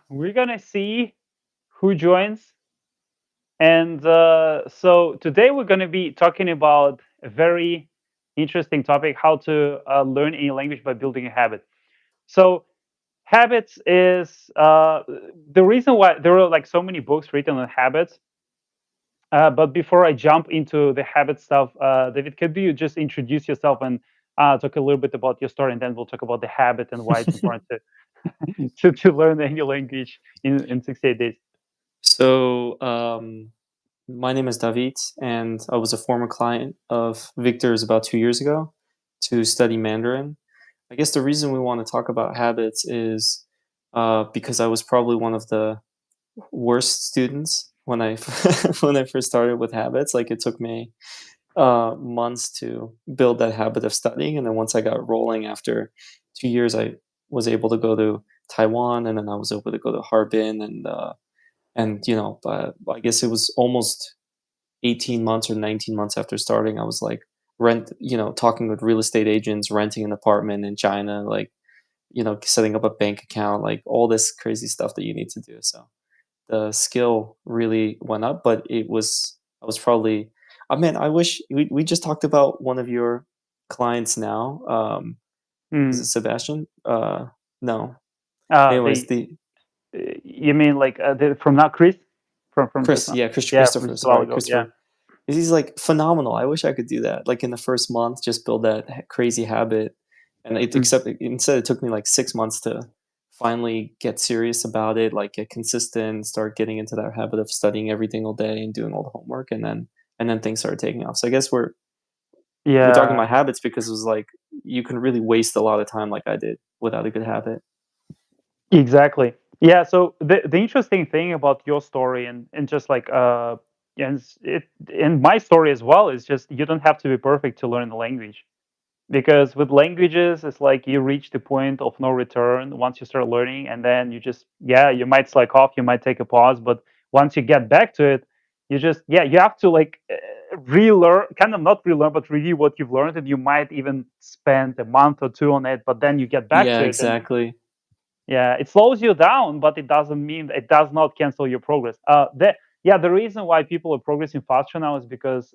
we're gonna see who joins. And so today we're gonna be talking about a very interesting topic: how to learn any language by building a habit. So habits is the reason why there are like so many books written on habits. But before I jump into the habit stuff, David, could you just introduce yourself and talk a little bit about your story, and then we'll talk about the habit and why it's important to learn any language in 68 days. So, my name is David, and I was a former client of Victor's about 2 years ago to study Mandarin. I guess the reason we want to talk about habits is because I was probably one of the worst students when I when I first started with habits. Like it took me months to build that habit of studying, and then once I got rolling after 2 years, I was able to go to Taiwan, and then I was able to go to Harbin, and but I guess it was almost 18 months or 19 months after starting. I was like talking with real estate agents, renting an apartment in China, like setting up a bank account, like all this crazy stuff that you need to do. So the skill really went up, but I was probably, I mean, I wish we just talked about one of your clients now. Is it Mm. Sebastian? No. Anyways, The the you mean like from not Chris from just Chris, now? yeah, Yeah, from Christopher, just a while sorry, ago. Yeah. Christopher. He's like phenomenal. I wish I could do that. Like in the first month, just build that crazy habit. And Mm. instead, it took me like 6 months to finally get serious about it, like get consistent, start getting into that habit of studying every single day and doing all the homework, and then things started taking off. So I guess we're talking Yeah. about habits because it was like you can really waste a lot of time, like I did, without a good habit. Exactly. Yeah. So the interesting thing about your story and just like and it and my story as well is just you don't have to be perfect to learn the language. Because with languages, it's like you reach the point of no return once you start learning, and then you just, yeah, you might slack off, you might take a pause, but once you get back to it, you just, yeah, you have to like relearn, kind of not relearn, but review what you've learned, and you might even spend a month or two on it, but then you get back Yeah, to it, and exactly. yeah, it slows you down, but it doesn't mean it does not cancel your progress. Yeah, the reason why people are progressing faster now is because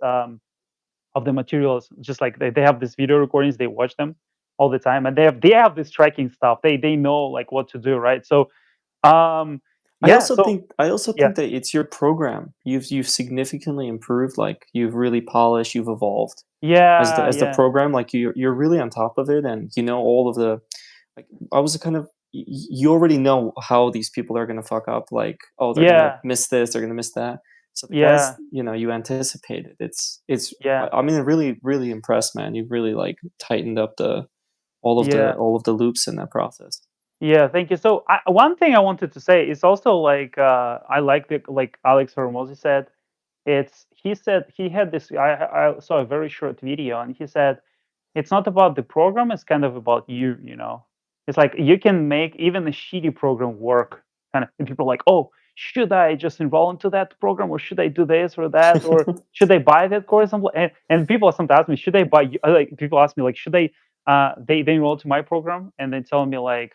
of the materials. Just like they have these video recordings, they watch them all the time, and they have this tracking stuff. They know like what to do, right? So yeah, so I also yeah, think that it's your program. You've significantly improved, like you've really polished, you've evolved yeah, as the yeah, program, like you're really on top of it, and you know all of the, like I was kind of you already know how these people are gonna fuck up, like, oh, they're gonna yeah, miss this, they're gonna miss that. So the guys, yeah, you anticipated. It's yeah, I mean, really, really impressed, man. You've really like tightened up the yeah. all of the loops in that process. Yeah, thank you. So one thing I wanted to say is also like I like the like Alex Hormozy said. He said he had this. I saw a very short video, and he said it's not about the program. It's kind of about you. You know, it's like you can make even a shitty program work. Kind of, and people are like, oh, should I just enroll into that program, or should I do this or that, or should I buy that course? And people sometimes ask me, should I buy? Like people ask me, like, should they? They enroll to my program, and they tell me like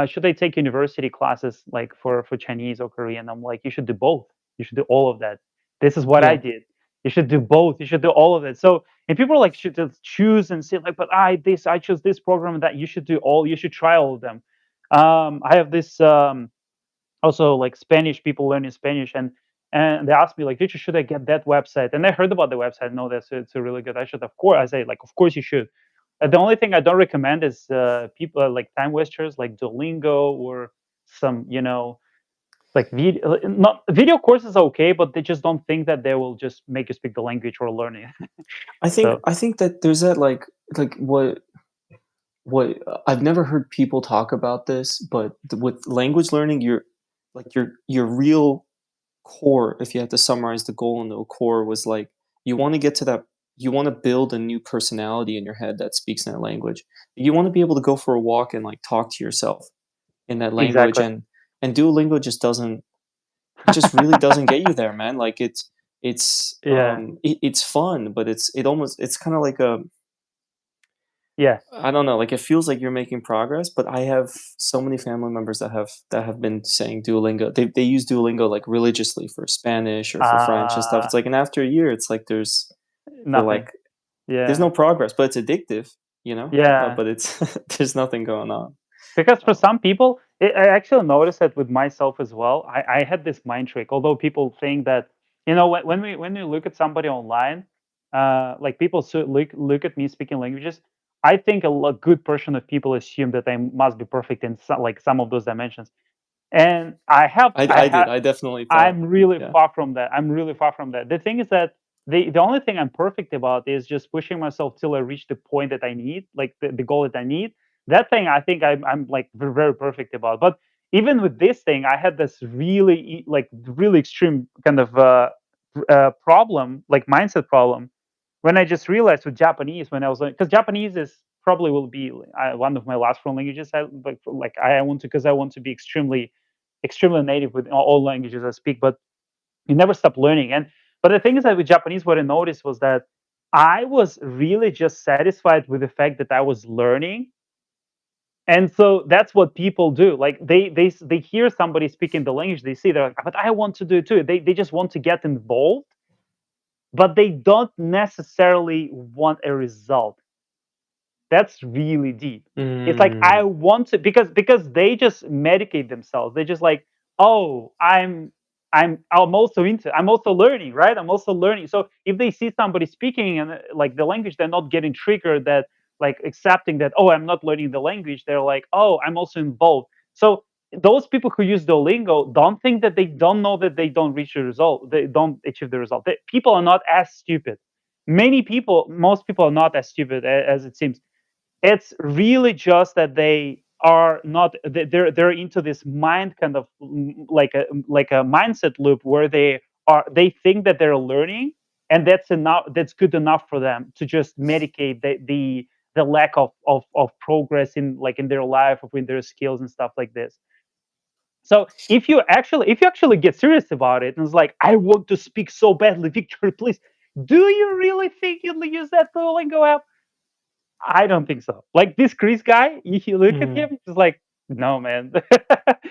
should I take university classes like for Chinese or Korean? I'm like, you should do both. You should do all of that. This is what I Yeah. did. You should do both. You should do all of it. So and people are like should just choose and say like, but I chose this program and that you should do all. You should try all of them. I have this also like Spanish people learning Spanish and they asked me like, teacher, should I get that website? And I heard about the website. No, that's it's a really good. I should, of course. I say like, of course you should. The only thing I don't recommend is people like time wasters like Duolingo or some, like video. Not video courses are okay, but they just don't think that they will just make you speak the language or learn it. So I think that there's that like I've never heard people talk about this, but with language learning, your real core, if you had to summarize the goal in the core, was like you want to get to that. You want to build a new personality in your head that speaks in that language. You want to be able to go for a walk and like talk to yourself in that language, exactly. and Duolingo just doesn't. It just really doesn't get you there, man. Like Yeah. it's fun, but it's kind of like a Yeah. I don't know, like, it feels like you're making progress, but I have so many family members that have been saying Duolingo. They use Duolingo, like, religiously for Spanish or for French and stuff. Uh It's like and after a year, it's like they're Nothing. like, there's Yeah. no progress, but it's addictive, you know? Yeah. But it's there's nothing going on. Because for Um, some people, I actually noticed that with myself as well. I had this mind trick. Although people think that, when we look at somebody online, like people look at me speaking languages, I think good portion of people assume that I must be perfect in some of those dimensions. And I did, I definitely thought, I'm really yeah. far from that. I'm really far from that. The thing is that the only thing I'm perfect about is just pushing myself till I reach the point that I need, like the goal that I need. That thing I think I'm like very perfect about. But even with this thing, I had this really extreme kind of problem, like mindset problem, when I just realized with Japanese when I was like, because Japanese is probably will be one of my last foreign languages. Like I want to, because I want to be extremely native with all languages I speak, but you never stop learning. But the thing is that with Japanese, what I noticed was that I was really just satisfied with the fact that I was learning. And so that's what people do. Like they hear somebody speaking the language, they see they're like, but I want to do it too. They just want to get involved, but they don't necessarily want a result. That's really deep. It's like I Mm. want to, because they just medicate themselves. They're just like, oh, I'm also learning, right? I'm also learning. So if they see somebody speaking and like the language, they're not getting triggered that like accepting that, oh, I'm not learning the language. They're like, oh, I'm also involved. So those people who use Duolingo don't think that they don't know that they don't reach the result. They don't achieve the result. People are not as stupid. Most people are not as stupid as it seems. It's really just that they are not they're into this mind kind of like a mindset loop where they think that they're learning, and that's good enough for them to just medicate the lack of progress in like in their life or in their skills and stuff like this. So if you actually get serious about it and it's like, I want to speak so badly, Victor, please, do you really think you'll use that Duolingo app? I don't think so. Like this Chris guy, if you look at Mm. him, he's like, no, man.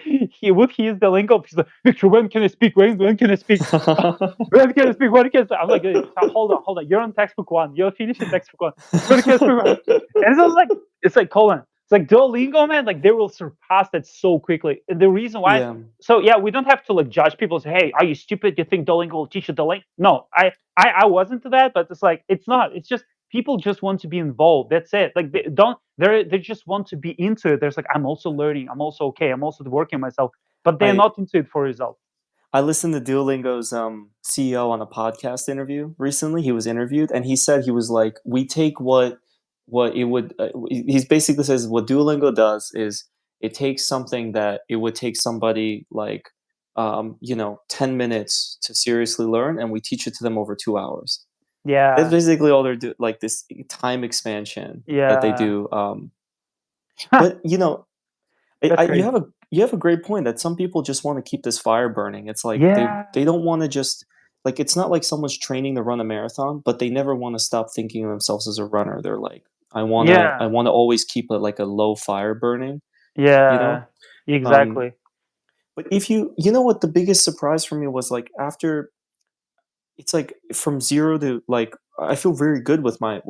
He use the lingo. He's like, Victor, when can I speak? When can I speak? When can I speak? When can I speak? I'm like, hold on. You're on textbook one. You're finishing textbook one. When can I speak? And it's like Colin. It's like Duolingo, man. Like they will surpass that so quickly. And the reason why, Yeah, so yeah, we don't have to like judge people. Say, hey, are you stupid? You think Duolingo will teach you the language? No, I wasn't to that, but it's like it's not. It's just people just want to be involved. That's it. Like they just want to be into it. There's like, I'm also learning. I'm also okay. I'm also working on myself, but they're I not into it for results. I listened to Duolingo's CEO on a podcast interview recently. He was interviewed, and he said he was like, "We take what it would." He's basically says what Duolingo does is it takes something that it would take somebody like 10 minutes to seriously learn, and we teach it to them over 2 hours. That's Yeah, basically all they're doing, like this time expansion that they yeah. do. But That's you crazy. have a great point that some people just want to keep this fire burning. It's like Yeah, they don't want to just like it's not like someone's training to run a marathon, but they never want to stop thinking of themselves as a runner. They're like, I yeah, wanna always keep a low fire burning, you know? yeah. Um, Exactly. but if you know what the biggest surprise for me was like after it's like from 0 to like I feel very good with my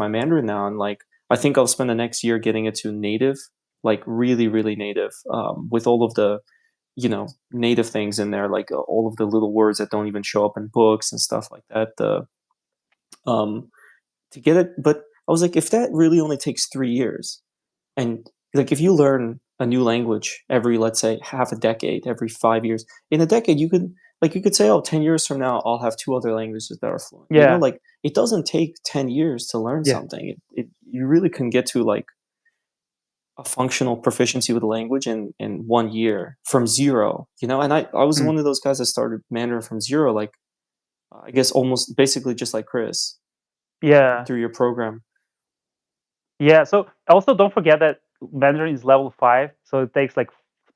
Mandarin now, and like I think I'll spend the next year getting it to native, like really, really native, with all of the native things in there, like all of the little words that don't even show up in books and stuff like that. Um, to get it, but I was like, if that really only takes 3 years, and like if you learn a new language every, let's say, half a decade, every 5 years, in a decade, you could say, oh, 10 years from now, I'll have two other languages that are fluent. Yeah, Like it doesn't take 10 years to learn yeah. something. You really can get to like a functional proficiency with a language in 1 year from zero. And I was Mm. one of those guys that started Mandarin from zero, like I guess almost basically just like Chris Yeah, through your program. yeah. So also don't forget that Mandarin is level 5, so it takes like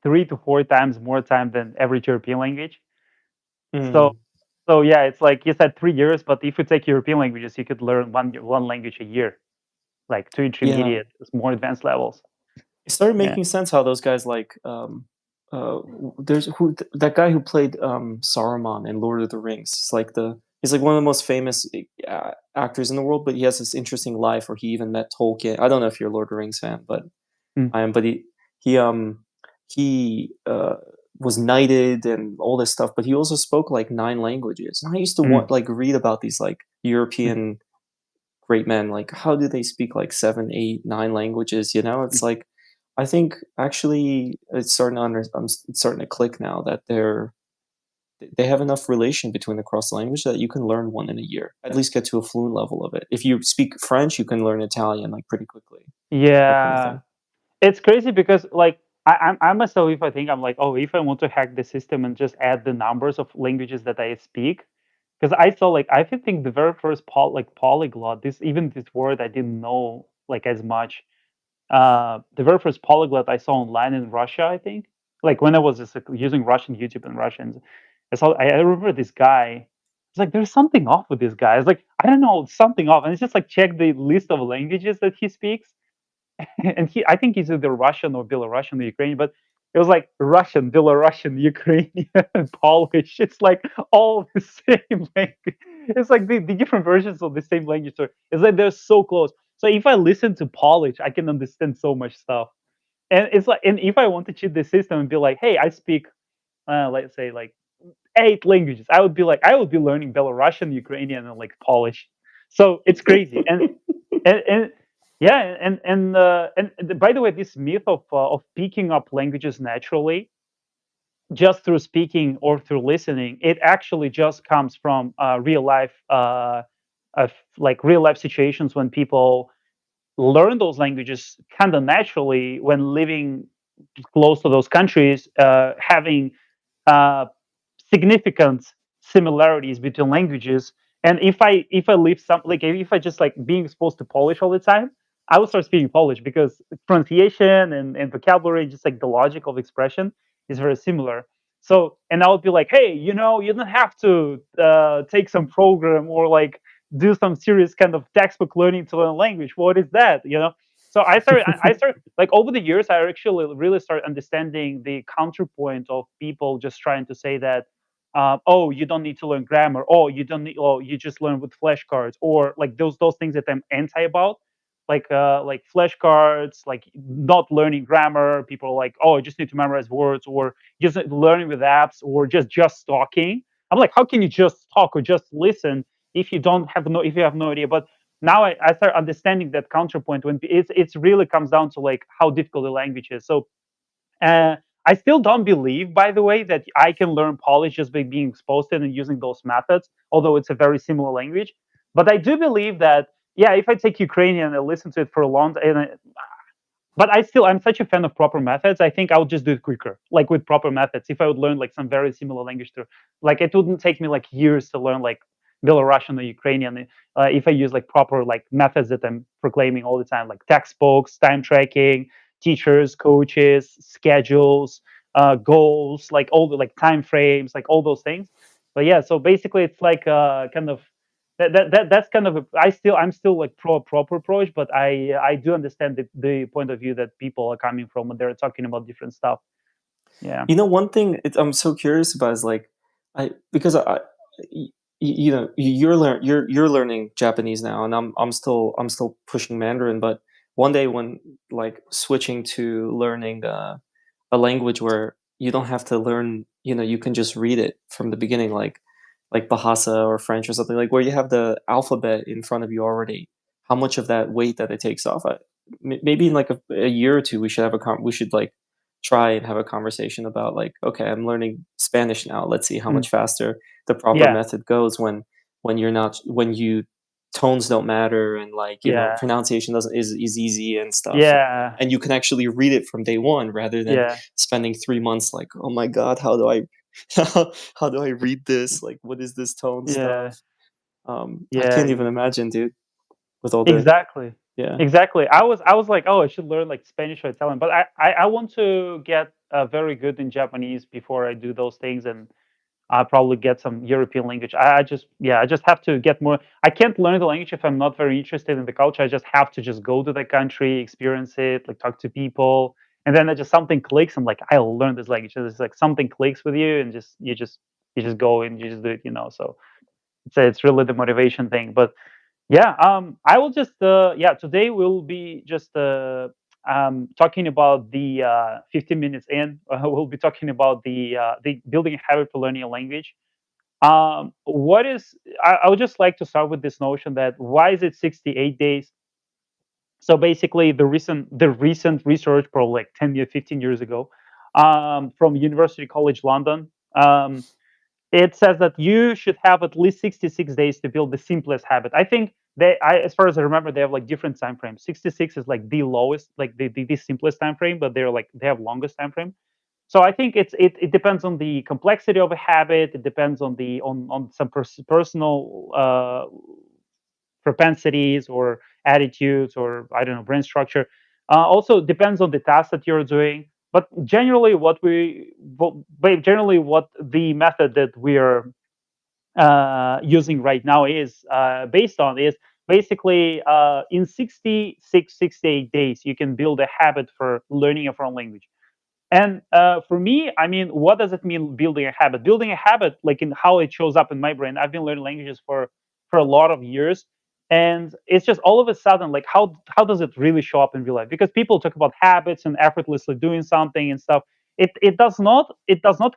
3 to 4 times more time than average European language. So Mm. so yeah, it's like you said 3 years, but if you take European languages, you could learn one language a year. like to Yeah. intermediate, more advanced levels. It started Yeah. making sense how those guys like, there's that guy who played, Saruman in Lord of the Rings. He's like one of the most famous, actors in the world, but he has this interesting life where he even met Tolkien. I don't know if you're a Lord of the Rings fan, but Mm, I am. But he, um, he, was knighted and all this stuff, but he also spoke like 9 languages. And I used to mm, read about these like mm, European great men, like how do they speak like 7, 8, 9 languages, you know? mm. It's like I think actually it's starting to click now that they have enough relation between the cross language that you can learn one in a year. At least get to a fluent level of it. If you speak French, you can learn Italian like pretty quickly. That kind of Yeah. thing. It's crazy because like I myself, if I think I'm like, oh, if I want to hack the system and just add the numbers of languages that I speak, because I saw like I think the very first polyglot, this word I didn't know like as much. The very first polyglot I saw online in Russia, I think, like when I was just like, using Russian YouTube and Russians, I remember this guy. It's like there's something off with this guy. It's like I don't know, something off, and it's just like check the list of languages that he speaks, and I think he's either Russian or Belarusian or Ukrainian, but it was like Russian, Belarusian, Ukrainian, Polish. It's like all the same language. It's like the different versions of the same language. So it's like they're so close. So if I listen to Polish, I can understand so much stuff. And it's like, and if I want to cheat the system and be like, hey, I speak, let's say like 8 languages, I would be learning Belarusian, Ukrainian, and like Polish. So it's crazy. And yeah, and by the way, this myth of picking up languages naturally just through speaking or through listening, it actually just comes from real life, of like real life situations when people learn those languages kind of naturally when living close to those countries, having uh, significant similarities between languages. And if I leave some like if I just like being exposed to Polish all the time, I will start speaking Polish because pronunciation and vocabulary, just like the logic of expression, is very similar. So and I would be like, hey, you don't have to take some program or like do some serious kind of textbook learning to learn a language. What is that? So I started like over the years, I actually really started understanding the counterpoint of people just trying to say that, oh, you don't need to learn grammar, oh, you don't need, oh, you just learn with flashcards, or like those things that I'm anti about, like flashcards, like not learning grammar. People are like, oh, I just need to memorize words, or just learning with apps, or just talking. I'm like, how can you just talk or just listen if you have no idea? But now I start understanding that counterpoint when it's really comes down to like how difficult the language is. So uh, I still don't believe, by the way, that I can learn Polish just by being exposed to it and using those methods, although it's a very similar language. But I do believe that, yeah, if I take Ukrainian and listen to it for a long time, but I'm such a fan of proper methods. I think I would just do it quicker, like with proper methods. If I would learn like some very similar language to, like it wouldn't take me like years to learn like Belarusian or Ukrainian. If I use like proper like methods that I'm proclaiming all the time, like textbooks, time tracking, teachers, coaches, schedules, goals, like all the like time frames, like all those things. But yeah, so basically it's like kind of that's kind of I'm still like proper approach, but I do understand the point of view that people are coming from when they're talking about different stuff. Yeah. You know, one thing I'm so curious about is like, because you know, you're learning Japanese now, and I'm still pushing Mandarin. But one day when like switching to learning a language where you don't have to learn, you know, you can just read it from the beginning, like Bahasa or French or something, like where you have the alphabet in front of you already. How much of that weight that it takes off? Maybe in like a year or two, we should have we should like try and have a conversation about like, okay, I'm learning Spanish now. Let's see how Mm. much faster the proper Yeah. method goes when you're not when you tones don't matter and like, you know, Yeah. pronunciation doesn't is easy and stuff. Yeah. And you can actually read it from day one rather than Yeah. spending 3 months like, oh my God, how do I how do I read this? Like, what is this tone Yeah. stuff? I Yeah. can't even imagine, dude, with all the Exactly. yeah. Exactly. I was like, oh, I should learn like Spanish or Italian, but I want to get very good in Japanese before I do those things. And I'll probably get some European language. I just, yeah, I just have to get more. I can't learn the language if I'm not very interested in the culture. I just have to just go to the country, experience it, like talk to people, and then it just something clicks. I'm like, I'll learn this language. It's like something clicks with you, and you just go and you just do it. So it's really the motivation thing. But yeah, I will just yeah. Today we'll be just talking about the 15 minutes in. We'll be talking about the building a habit for learning a language. What is? I would just like to start with this notion that why is it 68 days? So basically, the recent research, probably like 10 years, 15 years ago, from University College London. It says that you should have at least 66 days to build the simplest habit. I think as far as I remember, they have like different time frames. 66 is like the lowest, like the simplest time frame, but they have longest time frame. So I think it depends on the complexity of a habit. It depends on the on some personal propensities or attitudes, or I don't know, brain structure. Also depends on the task that you're doing. But generally what the method that we are using right now is based on is basically in 68 days you can build a habit for learning a foreign language. And for me, I mean, what does it mean building a habit? Building a habit, like in how it shows up in my brain. I've been learning languages for a lot of years, and it's just all of a sudden, like how does it really show up in real life? Because people talk about habits and effortlessly doing something and stuff. It does not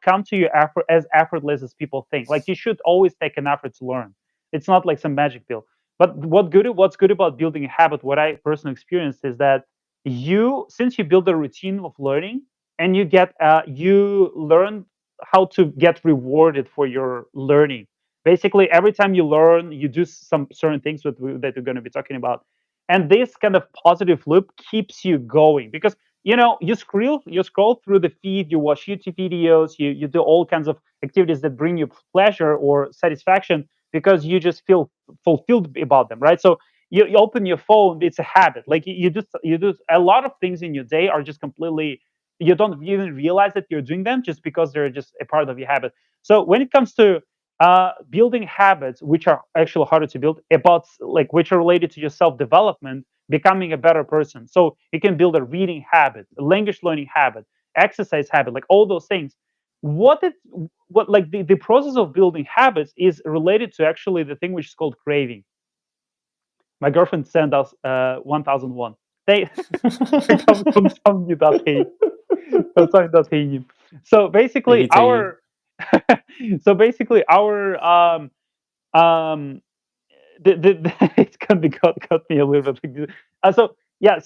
come to you as effortless as people think. Like you should always take an effort to learn. It's not like some magic pill. But what's good about building a habit? What I personally experienced is that since you build a routine of learning and you learn how to get rewarded for your learning. Basically, every time you learn, you do some certain things that we're going to be talking about, and this kind of positive loop keeps you going because you scroll through the feed, you watch YouTube videos, you do all kinds of activities that bring you pleasure or satisfaction because you just feel fulfilled about them, right? So you open your phone, it's a habit. Like you do a lot of things in your day are just completely, you don't even realize that you're doing them just because they're just a part of your habit. So when it comes to building habits, which are actually harder to build, like which are related to your self development, becoming a better person. So you can build a reading habit, a language learning habit, exercise habit, like all those things. What it what like the process of building habits is related to actually the thing which is called craving. My girlfriend sent us 1001. They come you that hate. Something that hate. So Thank basically you, Tayi. our so basically our um it's gonna be cut me a little bit like this. So yeah,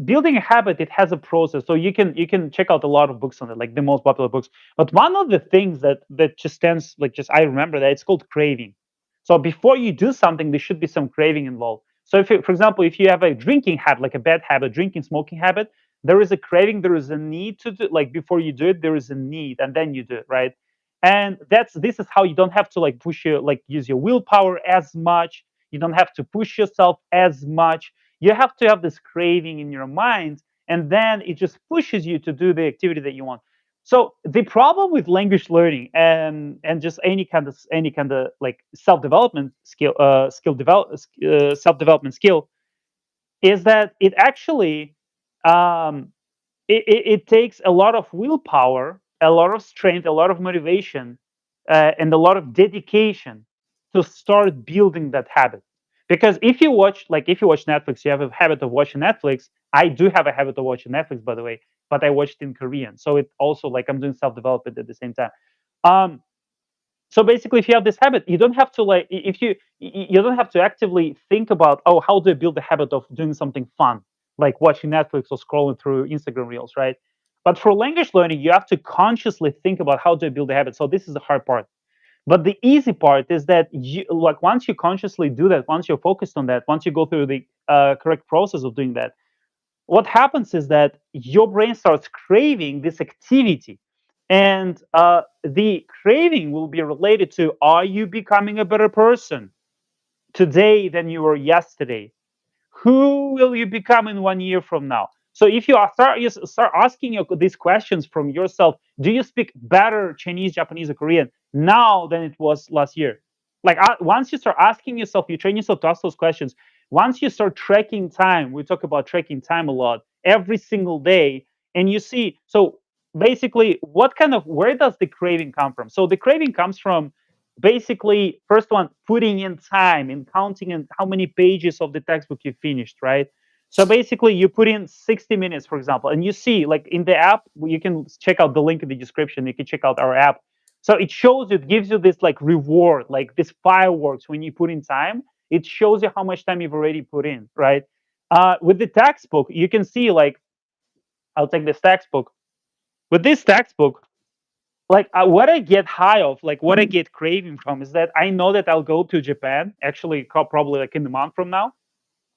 building a habit, it has a process. So you can check out a lot of books on it, like the most popular books. But one of the things that just stands, like, just I remember that it's called craving. So before you do something, there should be some craving involved. So for example, if you have a drinking habit, like a bad habit, drinking, smoking habit, there is a craving, there is a need to do, like, before you do it, there is a need, and then you do it, right? And this is how you don't have to, like, use your willpower as much. You don't have to push yourself as much. You have to have this craving in your mind, and then it just pushes you to do the activity that you want. So the problem with language learning and just any kind of like self-development self-development skill is that it actually um, it takes a lot of willpower, a lot of strength, a lot of motivation, and a lot of dedication to start building that habit. Because if you watch Netflix, you have a habit of watching Netflix. I do have a habit of watching Netflix, by the way, but I watched in Korean, so it also, like, I'm doing self development at the same time. Um, so basically, if you have this habit, you don't have to, like, if you don't have to actively think about, oh, how do I build the habit of doing something fun, like watching Netflix or scrolling through Instagram reels, right? But for language learning, you have to consciously think about how do I build a habit. So this is the hard part. But the easy part is that once you consciously do that, once you're focused on that, once you go through the correct process of doing that, what happens is that your brain starts craving this activity. And the craving will be related to, are you becoming a better person today than you were yesterday? Who will you become in 1 year from now? So if you start asking these questions from yourself, do you speak better Chinese, Japanese, or Korean now than it was last year? Like once you start asking yourself, you train yourself to ask those questions. Once you start tracking time, we talk about tracking time a lot every single day, and you see. So basically, what kind of where does the craving come from? So the craving comes from basically first one putting in time and counting in how many pages of the textbook you finished, right? So basically, you put in 60 minutes, for example, and you see, like in the app, you can check out the link in the description. You can check out our app. So it shows you, it gives you this like reward, like this fireworks when you put in time. It shows you how much time you've already put in, right? With the textbook, you can see like I'll take this textbook. With this textbook, like what I get high of, like what I get craving from, is that I know that I'll go to Japan actually probably like in a month from now,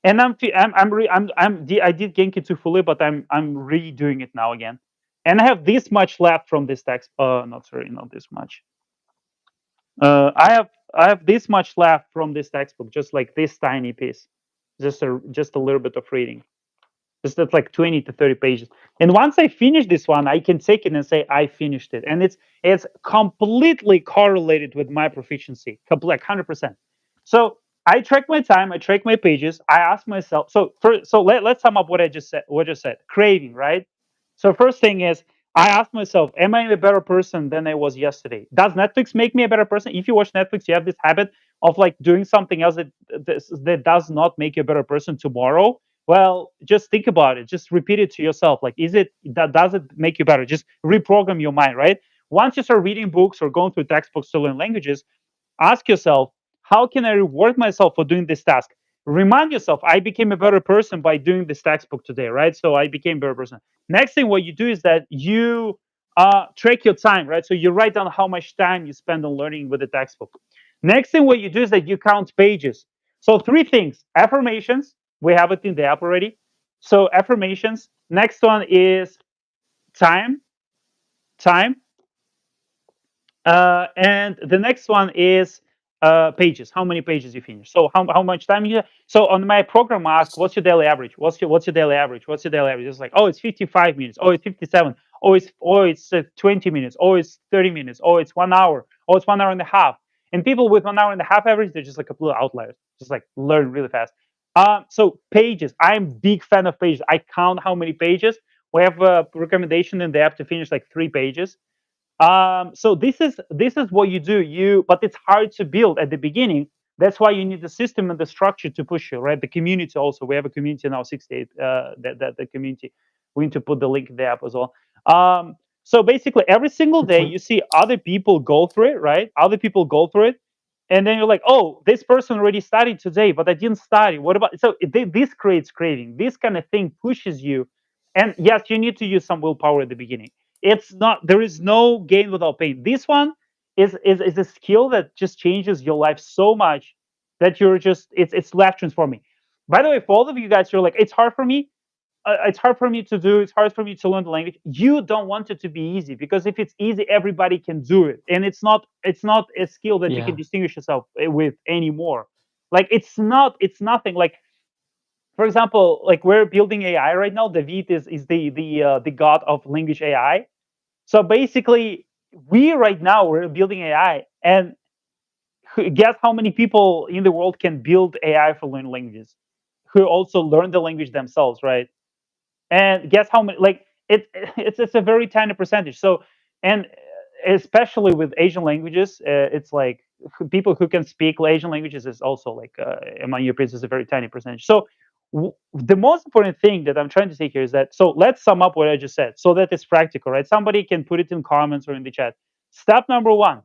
and I did Genki fully, but I'm redoing it now again, and I have this much left from this text. Not sorry, not this much. I have this much left from this textbook, just like this tiny piece, just a little bit of reading. Just that's like 20 to 30 pages. And once I finish this one, I can take it and say I finished it, and it's completely correlated with my proficiency, like 100%. So I track my time, I track my pages. I ask myself. Let's sum up what I just said. What I just said, craving, right? So first thing is I ask myself, am I a better person than I was yesterday? Does Netflix make me a better person? If you watch Netflix, you have this habit of like doing something else that does not make you a better person tomorrow. Well, just think about it. Just repeat it to yourself. Like, is it that does it make you better? Just reprogram your mind, right? Once you start reading books or going through textbooks to learn languages, ask yourself, how can I reward myself for doing this task? Remind yourself, I became a better person by doing this textbook today, right? So I became a better person. Next thing, what you do is that you track your time, right? So you write down how much time you spend on learning with the textbook. Next thing, what you do is that you count pages. So three things: affirmations. We have it in the app already. So affirmations. Next one is time. Time. And the next one is pages. How many pages you finish? So how much time you? So on my program, I ask, what's your daily average? What's your daily average? What's your daily average? It's like, oh, it's 55 minutes. Oh, it's 57. Oh, it's 20 minutes. Oh, it's 30 minutes. Oh, it's 1 hour. Oh, it's 1 hour and a half. And people with 1 hour and a half average, they're just like complete outliers. Just like learn really fast. So pages. I'm big fan of pages. I count how many pages. We have a recommendation in the app to finish like 3 pages. So this is what you do. But it's hard to build at the beginning. That's why you need the system and the structure to push you, right? The community also. We have a community now, 68. That the community. We need to put the link in the app as well. So basically, every single Good day point. you see other people go through it, right? Other people go through it, and then you're like, oh, this person already studied today, but I didn't study. What about? So this creates craving. This kind of thing pushes you, and yes, you need to use some willpower at the beginning. It's not, there is no gain without pain. This one is a skill that just changes your life so much that you're just it's life transforming. By the way, for all of you guys, you're like, it's hard for me. It's hard for me to do. It's hard for me to learn the language. You don't want it to be easy, because if it's easy, everybody can do it, and it's not a skill that you can Yeah. distinguish yourself with anymore. Like it's nothing. Like for example, like we're building AI right now. David is the god of language AI. So basically, we right now we're building AI, and guess how many people in the world can build AI for learning languages, who also learn the language themselves, right? And guess how many? Like it's a very tiny percentage. So and especially with Asian languages, it's like people who can speak Asian languages is also like among Europeans is a very tiny percentage. So the most important thing that I'm trying to say here is that, so let's sum up what I just said so that it's practical, right? Somebody can put it in comments or in the chat. Step number one: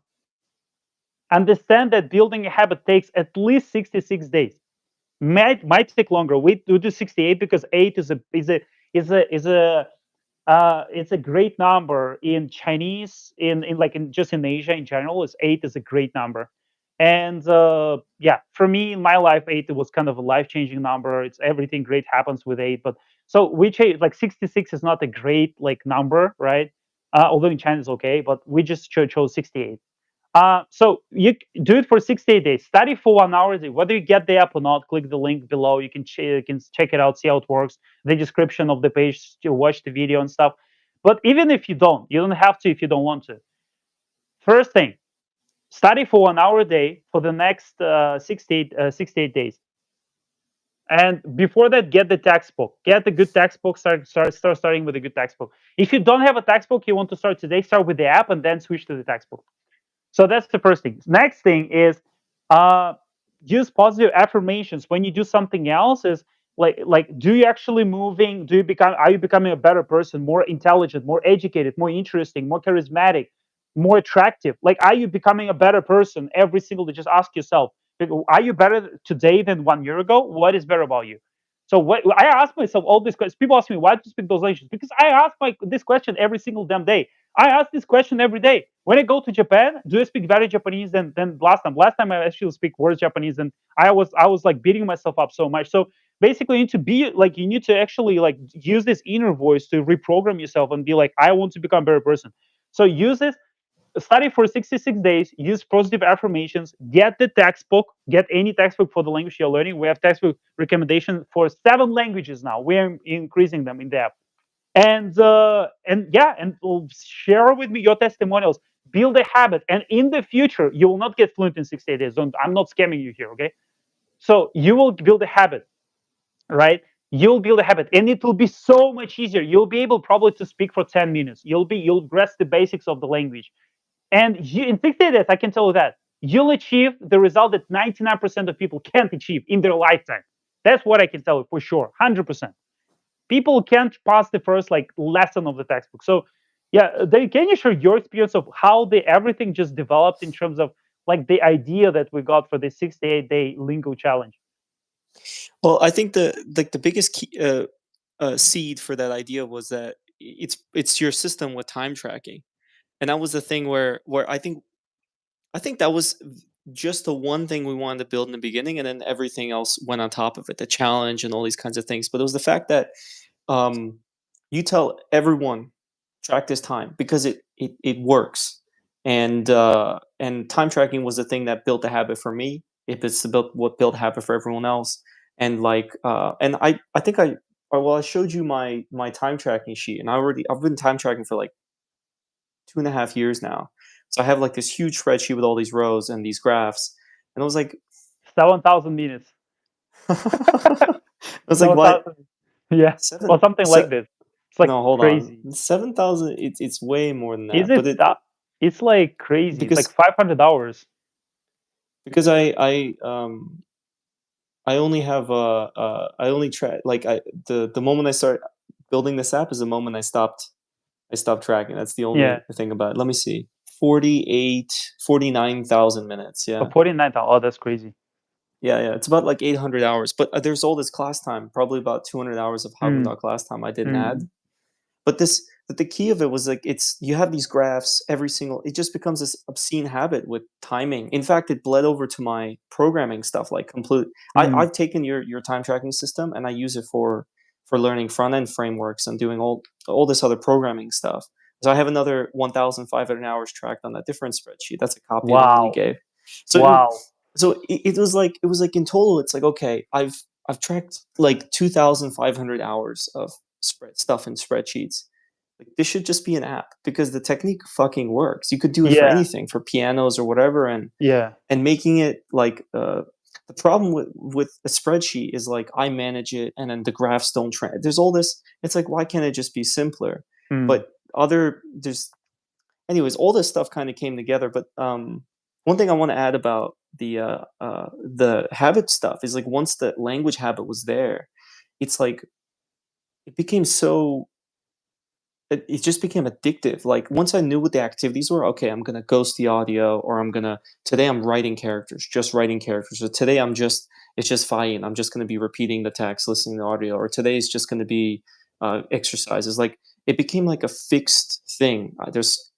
understand that building a habit takes at least 66 days. Might take longer. We do 68 because 8 is a it's a great number in Chinese, in like in just in Asia in general. Is 8 is a great number, and yeah, for me in my life, 8 was kind of a life changing number. It's everything great happens with 8, but so we change like 66 is not a great like number, right? Although in China it's okay, but we just chose 68. So do it for 68 days. Study for 1 hour a day. Whether you get the app or not, click the link below. You can check it out, see how it works. The description of the page to watch the video and stuff. But even if you don't have to if you don't want to. First thing, study for 1 hour a day for the next 68 days. And before that, get the textbook. Get the good textbook. Start starting with a good textbook. If you don't have a textbook, you want to start today. Start with the app and then switch to the textbook. So that's the first thing. Next thing is uh, use positive affirmations when you do something else. Is like do you actually moving? Do you become? Are you becoming a better person, more intelligent, more educated, more interesting, more charismatic, more attractive? Like, are you becoming a better person every single day? Just ask yourself: are you better today than 1 year ago? What is better about you? So what I ask myself all these questions. People ask me why do you speak those languages? Because I ask this question every single damn day. I ask this question every day. When I go to Japan, do I speak better Japanese than last time? Last time I actually speak worse Japanese, and I was like beating myself up so much. So basically, you need to be like you need to actually like use this inner voice to reprogram yourself and be like, I want to become a better person. So use this. Study for 66 days. Use positive affirmations. Get the textbook. Get any textbook for the language you're learning. We have textbook recommendation for 7 languages now. We're increasing them in depth and yeah, and share with me your testimonials. Build a habit, and in the future, you will not get fluent in 60 days. Don't, I'm not scamming you here, okay? So you will build a habit, right? You'll build a habit, and it will be so much easier. You'll be able probably to speak for 10 minutes. You'll grasp the basics of the language, and in 60 days, I can tell you that you'll achieve the result that 99% of people can't achieve in their lifetime. That's what I can tell you for sure, 100%. People can't pass the first like lesson of the textbook. So yeah, can you share your experience of how the everything just developed in terms of like the idea that we got for the 68-day lingo challenge? Well, I think the biggest key, seed for that idea was that it's your system with time tracking, and that was the thing where I think that was just the one thing we wanted to build in the beginning, and then everything else went on top of it, the challenge and all these kinds of things. But it was the fact that um, you tell everyone track this time because it works, and time tracking was the thing that built the habit for me. It's built what built habit for everyone else, and and I think well, I showed you my time tracking sheet, and I've been time tracking for like 2.5 years now. So I have like this huge spreadsheet with all these rows and these graphs, and I was like, 7,000 minutes. I was like, why 7,000. Yeah, or seven? something like this. It's like No, hold on, crazy. 7,000. It's way more than Is that, but it that? It's like crazy. It's like because 500 hours. because I only have I only try like I the moment I start building this app is the moment I stopped tracking. That's the Yeah, only thing about it. Let me see. 49,000 minutes. or Yeah. 49,000. Oh, that's crazy. Yeah, yeah, it's about like 800 hours, but there's all this class time, probably about 200 hours of Mm, Haagen-Dazs class time I didn't add. mm, But the key of it was like it's you have these graphs every single. It just becomes this obscene habit with timing. In fact, it bled over to my programming stuff. Like complete, mm. I've taken your time tracking system and I use it for learning front end frameworks and doing all this other programming stuff. So I have another 1,500 hours tracked on that different spreadsheet. That's a copy of the one you Wow. gave. So Wow. it was like in total, it's like okay, I've tracked like 2,500 hours of spread stuff in spreadsheets. Like this should just be an app because the technique fucking works. You could do it for Yeah. anything, for pianos or whatever, Yeah. and making it like the problem with a spreadsheet is like I manage it and then the graphs don't there's all this. It's like why can't it just be simpler? Mm. But other there's anyways, all this stuff kind of came together. But one thing I want to add about the habit stuff is like once the language habit was there, it's like it became so it just became addictive. Like once I knew what the activities were, okay, I'm gonna ghost the audio, or I'm gonna today I'm writing characters, just writing characters. So today it's just fine. I'm just gonna be repeating the text, listening to the audio, or today is just gonna be exercises. Like it became like a fixed thing.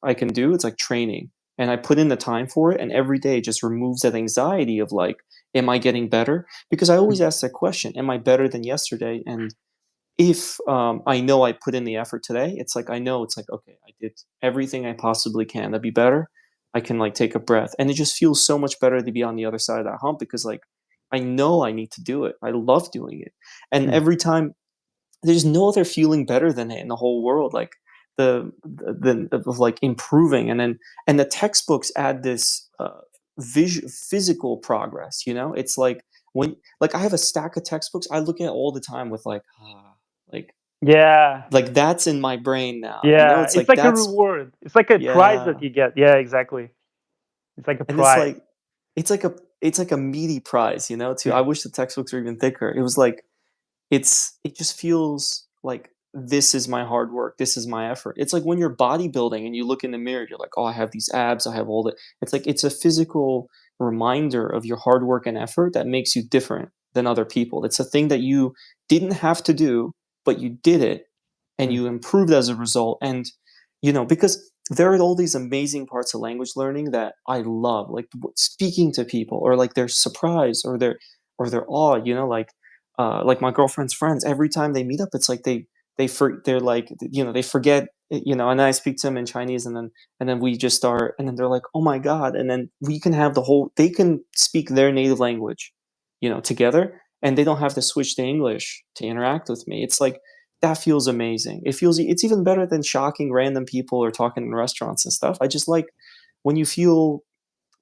I can do. It's like training, and I put in the time for it, and every day just removes that anxiety of like, am I getting better? Because I always Mm. ask that question, am I better than yesterday? And if I know I put in the effort today, it's like I know it's like okay, I did everything I possibly can to be better. I can like take a breath, and it just feels so much better to be on the other side of that hump because like I know I need to do it. I love doing it, and Mm. every time there's no other feeling better than it in the whole world. Like of like improving, and the textbooks add this physical progress. You know, it's like when like I have a stack of textbooks I look at all the time with like like Yeah. that's in my brain now. You know, Yeah. it's It's like like a that's reward. It's like a prize that yeah, you get. Yeah, exactly. It's like a and it's prize. like it's like a meaty prize. You know, too. I Mm. wish the textbooks were even thicker. It was like it just feels like this is my hard work. This is my effort. It's like when you're bodybuilding and you look in the mirror, you're like, oh, I have these abs. I have all that. It's like it's a physical reminder of your hard work and effort that makes you different than other people. It's a thing that you didn't have to do, but you did it and Mm. you improved as a result. And, you know, because there are all these amazing parts of language learning that I love, like speaking to people or like their surprise or their awe, you know, like my girlfriend's friends, every time they meet up, it's like they're like, you know, they forget, you know, and then I speak to them in Chinese and then we just start, and then they're like, oh my God. And then we can have they can speak their native language, you know, together, and they don't have to switch to English to interact with me. It's like, that feels amazing. It's even better than shocking random people or talking in restaurants and stuff. I just like when you feel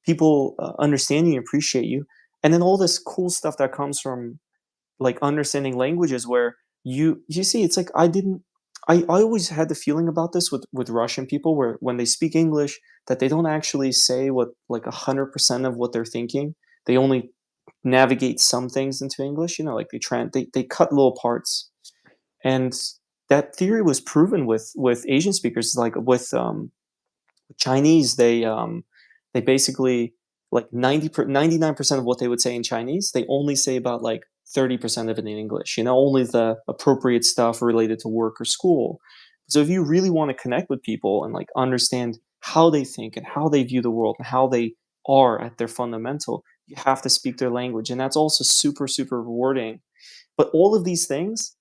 people understand you, appreciate you, and then all this cool stuff that comes from like understanding languages where you see it's like I always had the feeling about this with Russian people where when they speak English that they don't actually say what like 100% of what they're thinking. They only navigate some things into English, you know, like they cut little parts. And that theory was proven with Asian speakers, like with Chinese, they basically like 99% of what they would say in Chinese, they only say about like 30% of it in English, you know, only the appropriate stuff related to work or school. So if you really want to connect with people and like understand how they think and how they view the world and how they are at their fundamental, you have to speak their language. And that's also super, super rewarding. But all of these things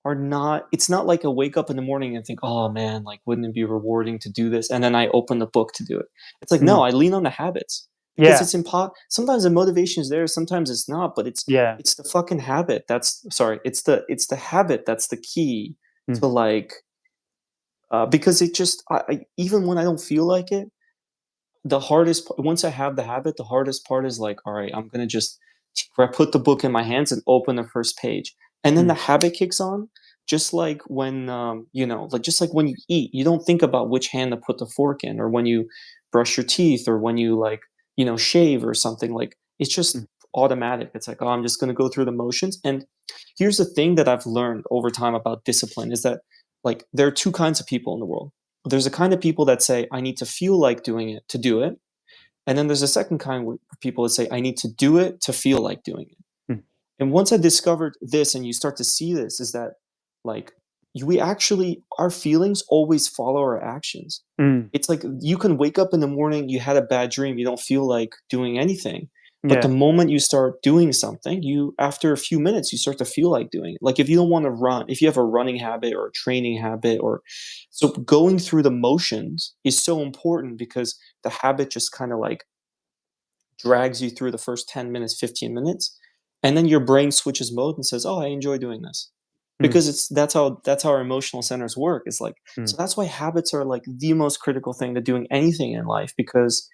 are not it's not like a wake up in the morning and think, "Oh, man, like, wouldn't it be rewarding to do this?" And then I open the book to do it. It's like, no, Mm. I lean on the habits because Yeah. it's sometimes the motivation is there, sometimes it's not, but Yeah. it's the fucking habit that's sorry, it's the habit that's the key Mm. to, like, because it just even when I don't feel like it, once I have the habit, the hardest part is like, all right, I'm gonna just put the book in my hands and open the first page, and then the Mm. habit kicks on. Just like when you know, like just like when you eat, you don't think about which hand to put the fork in, or when you brush your teeth, or when you like you know shave or something. Like it's Mm. just automatic. It's like, oh, I'm just gonna go through the motions. And here's the thing that I've learned over time about discipline is that like there are two kinds of people in the world. There's a kind of people that say, I need to feel like doing it to do it. And then there's a second kind of people that say, I need to do it to feel like doing it. Mm. And once I discovered this and you start to see this, is that like we actually, our feelings always follow our actions. Mm. It's like you can wake up in the morning, you had a bad dream, you don't feel like doing anything. But the Yeah. moment you start doing something, after a few minutes, you start to feel like doing it. Like if you don't want to run, if you have a running habit or a training habit, or so going through the motions is so important because the habit just kind of like drags you through the first 10 minutes, 15 minutes, and then your brain switches mode and says, "Oh, I enjoy doing this." Mm. Because that's how our emotional centers work. It's like Mm. so that's why habits are like the most critical thing to doing anything in life because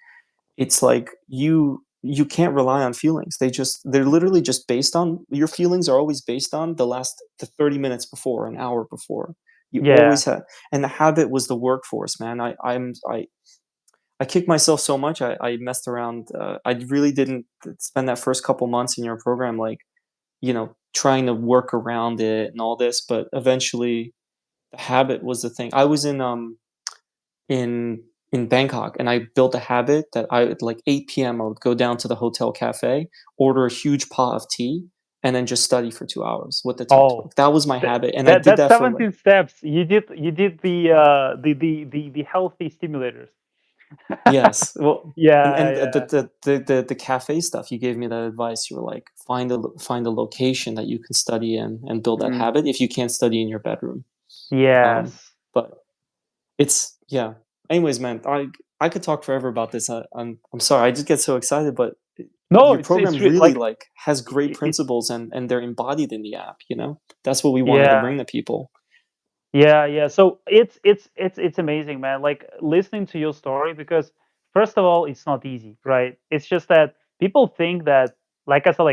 it's like you can't rely on feelings. They're literally just based on your feelings are always based on the 30 minutes before, an hour before. You Yeah. always have and the habit was the workforce, man. I kicked myself so much. I messed around. I really didn't spend that first couple months in your program, like, you know, trying to work around it and all this. But eventually, the habit was the thing. I was in in Bangkok, and I built a habit that I at like 8 p.m. I would go down to the hotel cafe, order a huge pot of tea, and then just study for 2 hours with the Oh, textbook. That was my that habit, and I did that's that for like 17 steps. You did the healthy stimulators. yes. Well, Yeah. and Yeah. the cafe stuff, you gave me that advice. You were like, find a location that you can study in and build that Mm. habit if you can't study in your bedroom. Yes. But it's yeah. Anyways, man, I could talk forever about this. I'm sorry, I just get so excited, but No, your program really like like has great it, principles and they're embodied in the app. You know, that's what we wanted to yeah. bring to people. Yeah, yeah. So it's amazing, man. Like listening to your story because first of all, it's not easy, right? It's just that people think that, like I said,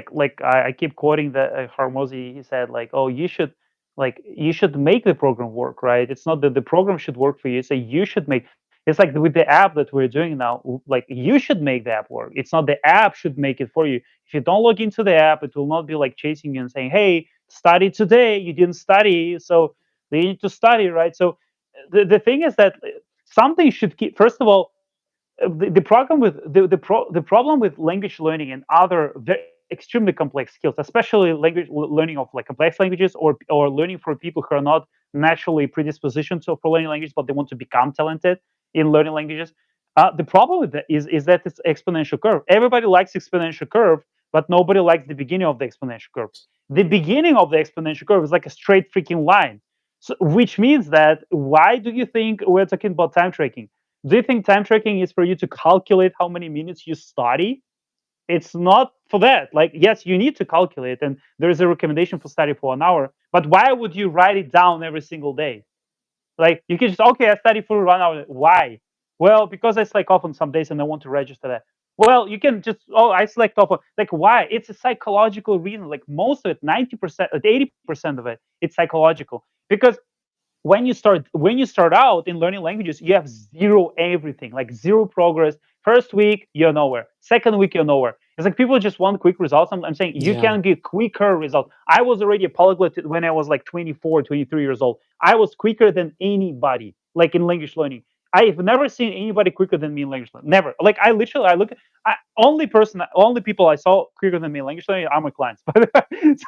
I keep quoting the Harmozy. He said like, oh, you should make the program work, right? It's not that the program should work for you. It's you should make. It's like with the app that we're doing now. Like you should make the app work. It's not the app should make it for you. If you don't log into the app, it will not be like chasing you and saying, hey, study today. You didn't study, so they need to study, right? So the thing is that something should keep. First of all, the problem with the problem with language learning and other extremely complex skills, especially language learning of like complex languages or learning for people who are not naturally predispositioned to for learning languages, but they want to become talented in learning languages. The problem with that is that it's exponential curve. Everybody likes exponential curve, but nobody likes the beginning of the exponential curve. The beginning of the exponential curve is like a straight freaking line. So, which means that why do you think we're talking about time tracking? Do you think time tracking is for you to calculate how many minutes you study? It's not for that. Like, yes, you need to calculate, and there is a recommendation for study for an hour. But why would you write it down every single day? Like, you can just okay, I study for 1 hour. Why? Well, because I select off on some days and I want to register that. Well, you can just I select off. Like, why? It's a psychological reason. Like most of it, 90%, 80% of it, it's psychological because when you start out in learning languages, you have zero everything, like zero progress. First week you're nowhere, second week you're nowhere. It's like people just want quick results. I'm saying you Yeah, can get quicker results. I was already a polyglot when I was like 24, 23 years old. I was quicker than anybody, like in language learning. I've never seen anybody quicker than me in language learning. Never. Like I literally, I look at only people I saw quicker than me in language learning are my clients.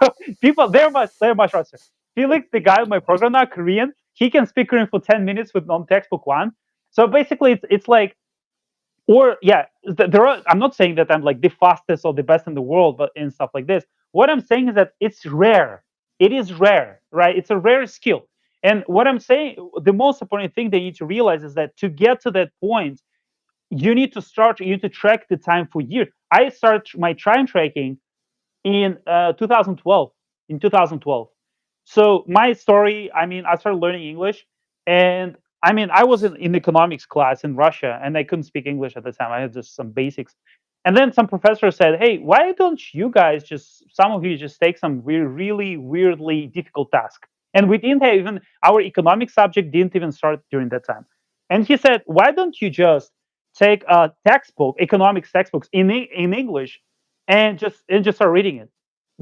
So people, they're much faster. Felix, the guy in my program now, Korean, he can speak Korean for 10 minutes with non-textbook one. So basically, it's like, or yeah, there are. I'm not saying that I'm like the fastest or the best in the world, but in stuff like this. What I'm saying is that it's rare. It is rare, right? It's a rare skill. And what I'm saying, the most important thing they need to realize is that to get to that point, you need to track the time for years. I started my time tracking in 2012. In 2012. So my story, I mean, I started learning English, and I mean, I was in economics class in Russia, and I couldn't speak English at the time. I had just some basics, and then some professor said, "Hey, why don't you guys just some of you just take some really weirdly difficult task?" And we didn't have even our economics subject didn't even start during that time. And he said, "Why don't you just take a textbook, economics textbooks in English, and just start reading it?"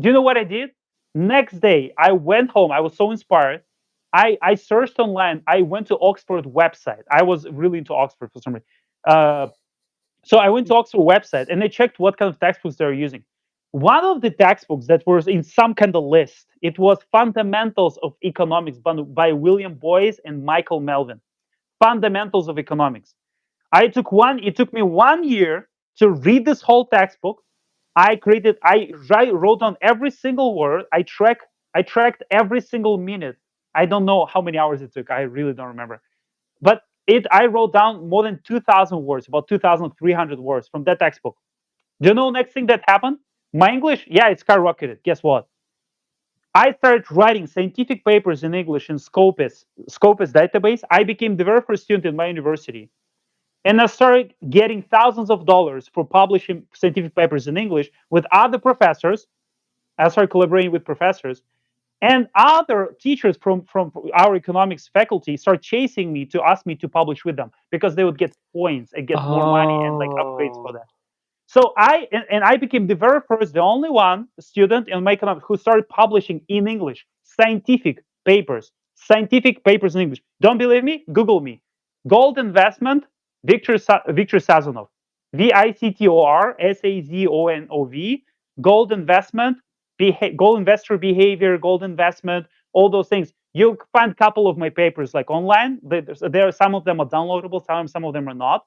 Do you know what I did? Next day, I went home. I was so inspired. I searched online. I went to Oxford website. I was really into Oxford for some reason. Uh, so I went to Oxford website and I checked what kind of textbooks they're using. One of the textbooks that was in some kind of list, it was Fundamentals of Economics by William Boyce and Michael Melvin. Fundamentals of Economics. It took me 1 year to read this whole textbook. I wrote down every single word. I tracked every single minute. I don't know how many hours it took. I really don't remember. But I wrote down more than 2,000 words, about 2,300 words from that textbook. Do you know next thing that happened? My English, yeah, it skyrocketed. Guess what? I started writing scientific papers in English in Scopus database. I became the very first student in my university. And I started getting thousands of dollars for publishing scientific papers in English with other professors. I started collaborating with professors. And other teachers from our economics faculty start chasing me to ask me to publish with them because they would get points and get more money and like upgrades for oh, that. So I became the very first, the only one student in my economics who started publishing in English scientific papers in English. Don't believe me? Google me. Gold Investment, Victor Sazonov, VICTOR SAZONOV. Gold Investment, Gold Investor Behavior, Gold Investment, all those things. You'll find a couple of my papers like online. There are some of them are downloadable, some of them are not.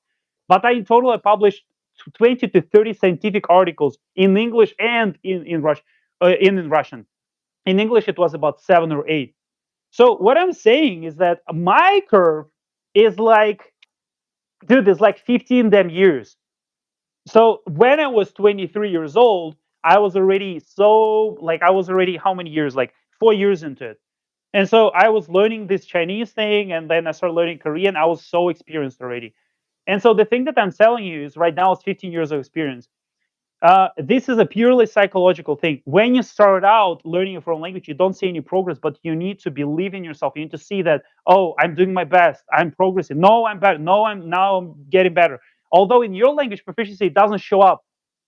But in total, I published 20 to 30 scientific articles in English and in Russian. In Russian, in English, it was about 7 or 8. So what I'm saying is that my curve is like Dude, it's like 15 damn years. So when I was 23 years old, I was already so like I was already how many years? Like 4 years into it. And so I was learning this Chinese thing, and then I started learning Korean. I was so experienced already. And so the thing that I'm telling you is right now it's 15 years of experience. This is a purely psychological thing. When you start out learning a foreign language, you don't see any progress, but you need to believe in yourself. You need to see that, oh, I'm doing my best. I'm progressing. No, I'm better. No, I'm getting better. Although in your language proficiency, it doesn't show up.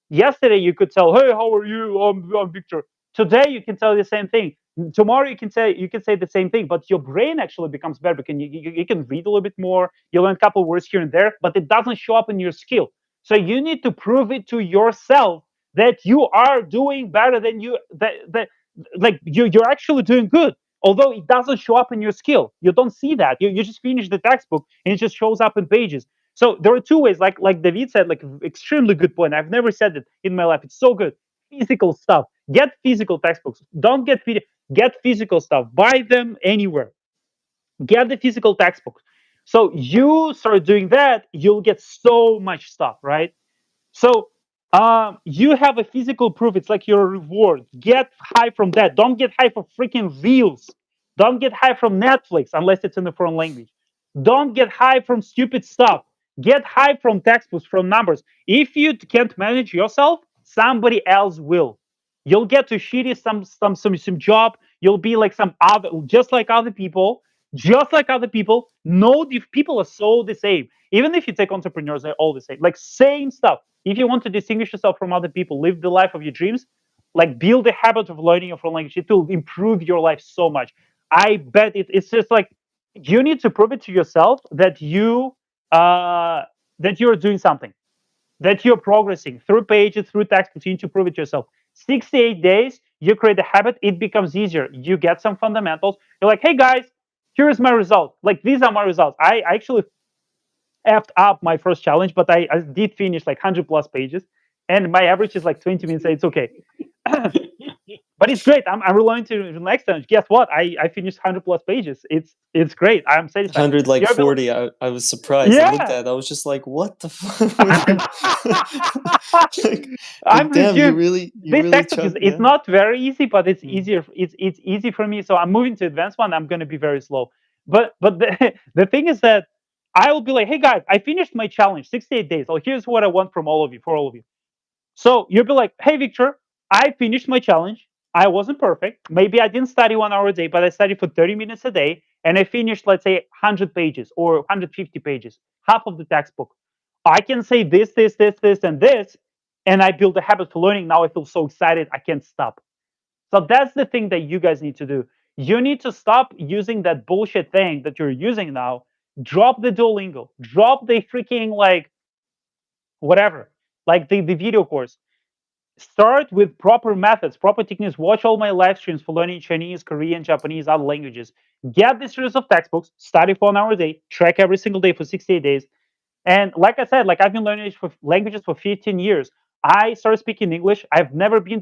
Yesterday you could tell, "Hey, how are you? I'm Victor." Today you can tell the same thing. Tomorrow you can say the same thing, but your brain actually becomes better because you can read a little bit more. You learn a couple of words here and there, but it doesn't show up in your skill. So you need to prove it to yourself that you are doing better than you that like you're actually doing good. Although it doesn't show up in your skill, you don't see that. You just finish the textbook and it just shows up in pages. So there are two ways, like David said, like extremely good point. I've never said it in my life. It's so good. Physical stuff. Get physical textbooks. Don't get physical stuff. Buy them anywhere. Get the physical textbooks. So you start doing that, you'll get so much stuff, right? So you have a physical proof. It's like your reward. Get high from that. Don't get high for freaking reels. Don't get high from Netflix unless it's in a foreign language. Don't get high from stupid stuff. Get high from textbooks, from numbers. If you can't manage yourself, somebody else will. You'll get to shitty some job. You'll be like some other, just like other people. No, if people are so the same. Even if you take entrepreneurs, they're all the same. Like same stuff. If you want to distinguish yourself from other people, live the life of your dreams, like build a habit of learning a foreign language. It will improve your life so much. I bet it's just like you need to prove it to yourself uh, that you're doing something, that you're progressing through pages, through textbooks. You need to prove it to yourself. 68 days, you create a habit, it becomes easier. You get some fundamentals. You're like, hey guys, here's my result. Like these are my results. I actually effed up my first challenge, but I did finish like 100 plus pages, and my average is like 20 minutes. It's okay. But it's great. I'm relying to the next challenge. Guess what? I finished 100 plus pages. It's great. I'm satisfied. 100 like You're 40. I was surprised. I looked yeah. at it. I was just like, what the fuck? What do you like, I'm damn, resumed. you This really textbook chunk, it's yeah. not very easy, but it's Mm. easier. It's easy for me. So I'm moving to advanced one. I'm going to be very slow. But the thing is that I will be like, hey guys, I finished my challenge, 68 days. So here's what I want from all of you, for all of you. So you'll be like, hey, Victor, I finished my challenge. I wasn't perfect. Maybe I didn't study 1 hour a day, but I studied for 30 minutes a day. And I finished, let's say, 100 pages or 150 pages, half of the textbook. I can say this, and this. And I build a habit for learning. Now I feel so excited. I can't stop. So that's the thing that you guys need to do. You need to stop using that bullshit thing that you're using now. Drop the Duolingo. Drop the freaking, like, whatever, like the video course. Start with proper methods, proper techniques. Watch all my live streams for learning Chinese, Korean, Japanese, other languages. Get the series of textbooks, study for 1 hour a day, track every single day for 68 days. And like I said, like I've been learning for languages for 15 years. I started speaking English. Have I been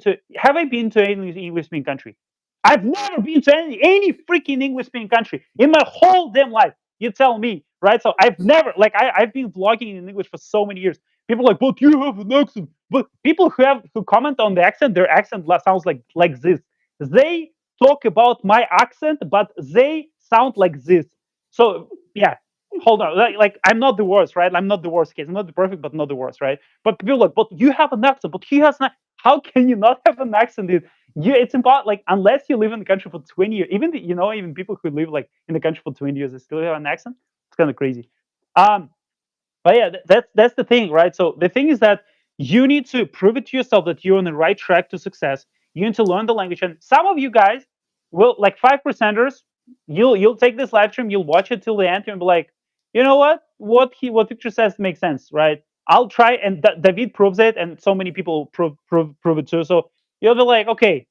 to any English speaking country? I've never been to any freaking English speaking country in my whole damn life. You tell me, right? So I've never, like, I've been vlogging in English for so many years. People are like, but you have an accent. But people who comment on the accent, their accent sounds like this. They talk about my accent, but they sound like this. So yeah, hold on. Like I'm not the worst, right? I'm not the worst case. I'm not the perfect, but not the worst, right? But people are like, but you have an accent, but he has not. How can you not have an accent? It's impossible. Like unless you live in the country for 20 years, even people who live like in the country for 20 years, they still have an accent. It's kind of crazy. Um, but yeah, that's the thing, right? So the thing is that you need to prove it to yourself that you're on the right track to success. You need to learn the language, and some of you guys will, like 5%ers. You'll take this live stream, you'll watch it till the end, and be like, you know what Victor says makes sense, right? I'll try, and David proves it, and so many people prove it too. So you'll be like, okay,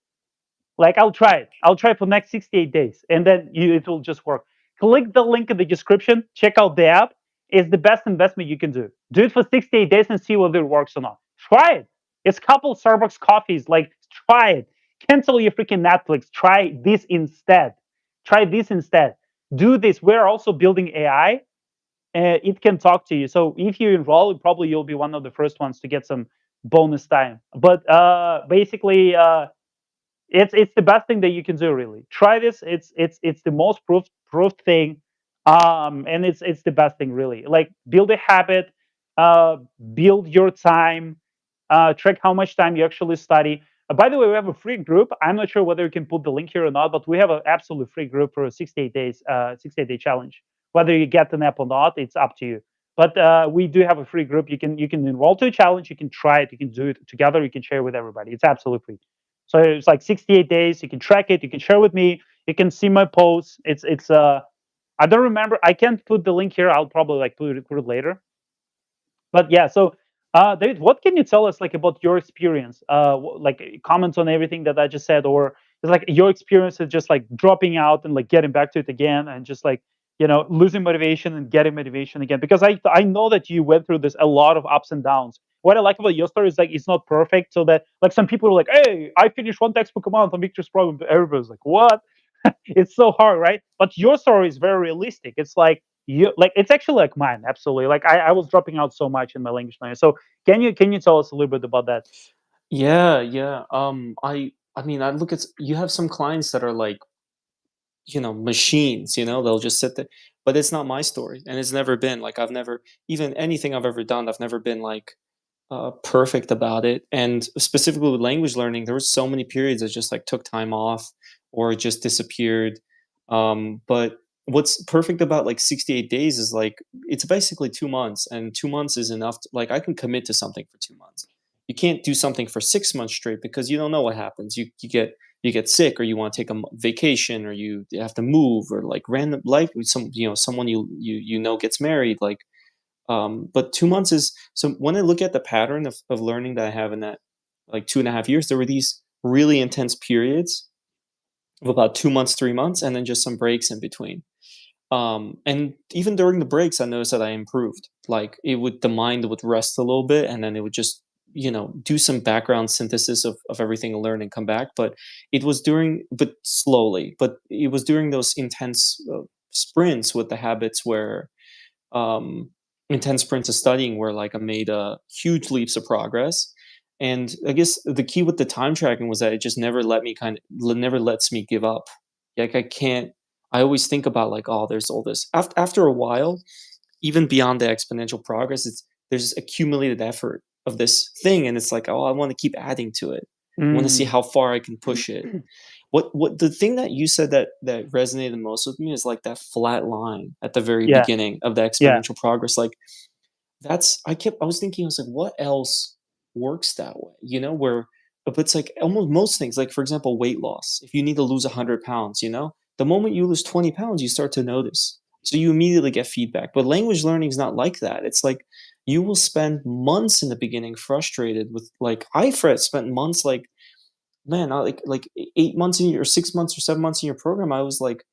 like I'll try it. I'll try it for the next 68 days, and then it will just work. Click the link in the description. Check out the app. It's the best investment you can do. Do it for 68 days and see whether it works or not. Try it. It's a couple Starbucks coffees. Like try it. Cancel your freaking Netflix. Try this instead. Try this instead. Do this. We're also building AI, it can talk to you. So if you enroll, probably you'll be one of the first ones to get some bonus time. But basically, it's the best thing that you can do. Really, try this. It's the most proof thing, and it's the best thing. Really, like build a habit, uh, build your time, track how much time you actually study. By the way, we have a free group. I'm not sure whether you can put the link here or not, but we have an absolutely free group for a 68 days, 68-day challenge. Whether you get an app or not, it's up to you. But we do have a free group. You can enroll to a challenge. You can try it. You can do it together. You can share with everybody. It's absolutely free. So it's like 68 days. You can track it. You can share with me. You can see my posts. It's. I don't remember. I can't put the link here. I'll probably like put it later. But yeah, so David, what can you tell us like about your experience? Like comments on everything that I just said, or is like your experience is just like dropping out and like getting back to it again, and just like losing motivation and getting motivation again. Because I know that you went through this a lot of ups and downs. What I like about your story is like it's not perfect, so that like some people are like, "Hey, I finished one textbook a month on Victor's program." Everybody's like, "What?" It's so hard, right? But your story is very realistic. It's like you like it's actually like mine, absolutely. Like I was dropping out so much in my language learning. So can you tell us a little bit about that? Yeah, yeah. I mean, I look at you have some clients that are like, machines, they'll just sit there. But it's not my story. And it's never been like I've never even anything I've ever done, I've never been like perfect about it. And specifically with language learning, there were so many periods that just like took time off or it just disappeared. But what's perfect about like 68 days is like it's basically 2 months, and 2 months is enough. Like I can commit to something for 2 months. You can't do something for 6 months straight because you don't know what happens. You get sick, or you want to take a vacation, or you have to move, or like random life. Someone you know gets married. Like but 2 months is so when I look at the pattern of learning that I have in that like 2.5 years, there were these really intense periods of about 2 months, 3 months, and then just some breaks in between. And even during the breaks, I noticed that I improved. Like the mind would rest a little bit, and then it would just, do some background synthesis of everything I learned and come back. But but slowly, but it was during those intense sprints with the habits where um, intense sprints of studying where like I made huge leaps of progress. And I guess the key with the time tracking was that it just never let me never lets me give up. Like I can't. I always think about like, oh, there's all this. After a while, even beyond the exponential progress, there's accumulated effort of this thing, and it's like, oh, I want to keep adding to it. I want to see Mm. how far I can push it. What the thing that you said that resonated most with me is like that flat line at the very Yeah, beginning of the yeah. exponential progress. Like I was thinking, I was like, what else works that way? But it's like almost most things, like for example, weight loss. If you need to lose 100 pounds, the moment you lose 20 pounds, you start to notice. So you immediately get feedback. But language learning is not like that. It's like you will spend months in the beginning frustrated with like spent months like man, like 8 months in your or 6 months or 7 months in your program, I was like,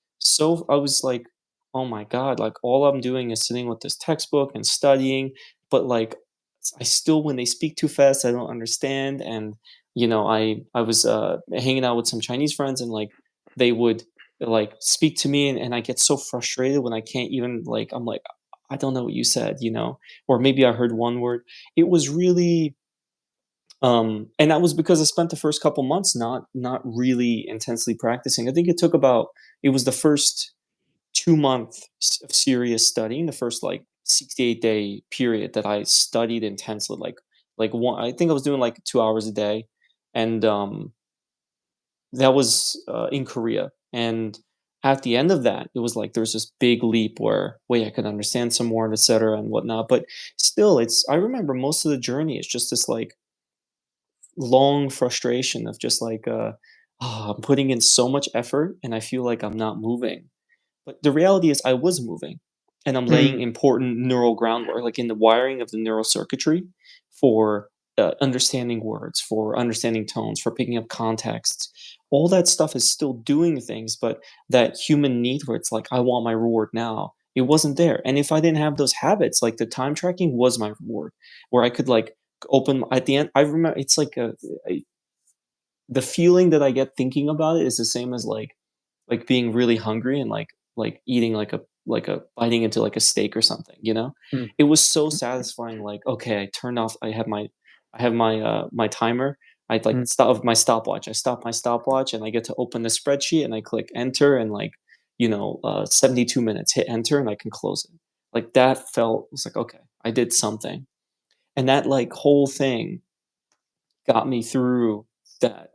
oh my God, like all I'm doing is sitting with this textbook and studying, but like I still when they speak too fast, I don't understand. And I was hanging out with some Chinese friends, and like they would like speak to me, and I get so frustrated when I can't even like I'm like, I don't know what you said, or maybe I heard one word. It was really and that was because I spent the first couple months not really intensely practicing. I think it was the first 2 month of serious studying, the first like 68-day period that I studied intensely, like one. I think I was doing like 2 hours a day, and that was in Korea. And at the end of that, it was like there's this big leap where wait, I could understand some more, and etc. and whatnot. But still, I remember most of the journey is just this like long frustration of just like I'm putting in so much effort and I feel like I'm not moving. But the reality is I was moving, and I'm laying Mm. important neural groundwork, like in the wiring of the neural circuitry for understanding words, for understanding tones, for picking up contexts. All that stuff is still doing things, but that human need where it's like, I want my reward now, it wasn't there. And if I didn't have those habits, like the time tracking was my reward, where I could like open at the end. I remember it's like the feeling that I get thinking about it is the same as like being really hungry and like eating like a like a biting into like a steak or something, you know? Mm, It was so satisfying, like, okay, I turned off my timer. I like mm. stop my stopwatch. I stop my stopwatch and I get to open the spreadsheet and I click enter and like, 72 minutes, hit enter and I can close it. Like that felt was like, okay, I did something. And that like whole thing got me through that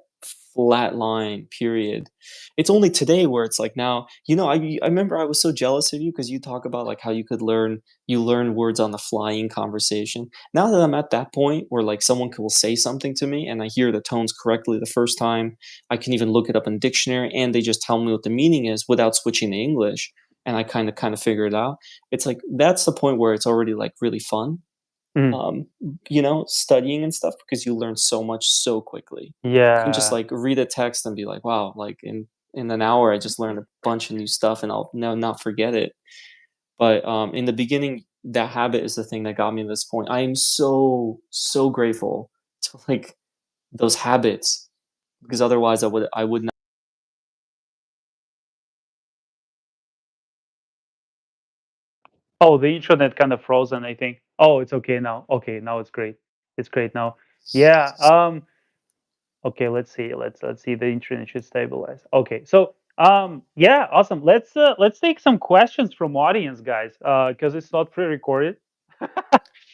flat line period. It's only today where it's like now, I remember I was so jealous of you because you talk about like how you learn words on the fly in conversation. Now that I'm at that point where like someone will say something to me and I hear the tones correctly the first time, I can even look it up in dictionary and they just tell me what the meaning is without switching to English and I kind of figure it out. It's like that's the point where it's already like really fun, Mm. um, studying and stuff because you learn so much so quickly. You can just Yeah. like read a text and be like, wow, like in an hour I just learned a bunch of new stuff and I'll now not forget it. But in the beginning, that habit is the thing that got me to this point. I am so so grateful to like those habits because otherwise I would not. Oh, the internet kind of frozen, I think. Oh, it's okay now. Okay, now it's great. It's great now. Yeah. Okay, let's see. Let's see. The internet should stabilize. Okay. So yeah, awesome. Let's take some questions from audience, guys. Because it's not pre-recorded.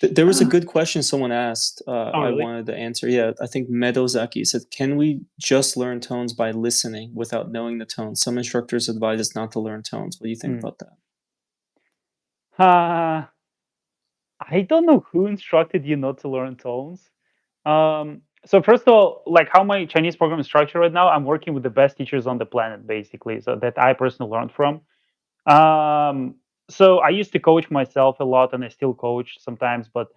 There was a good question someone asked. Oh, I really? wanted to answer. Yeah, I think Medozaki said, "Can we just learn tones by listening without knowing the tones? Some instructors advise us not to learn tones. What do you think Hmm. about that?" Uh, I don't know who instructed you not to learn tones. So first of all, like how my Chinese program is structured right now, I'm working with the best teachers on the planet, basically, so that I personally learned from. Um, so I used to coach myself a lot, and I still coach sometimes. But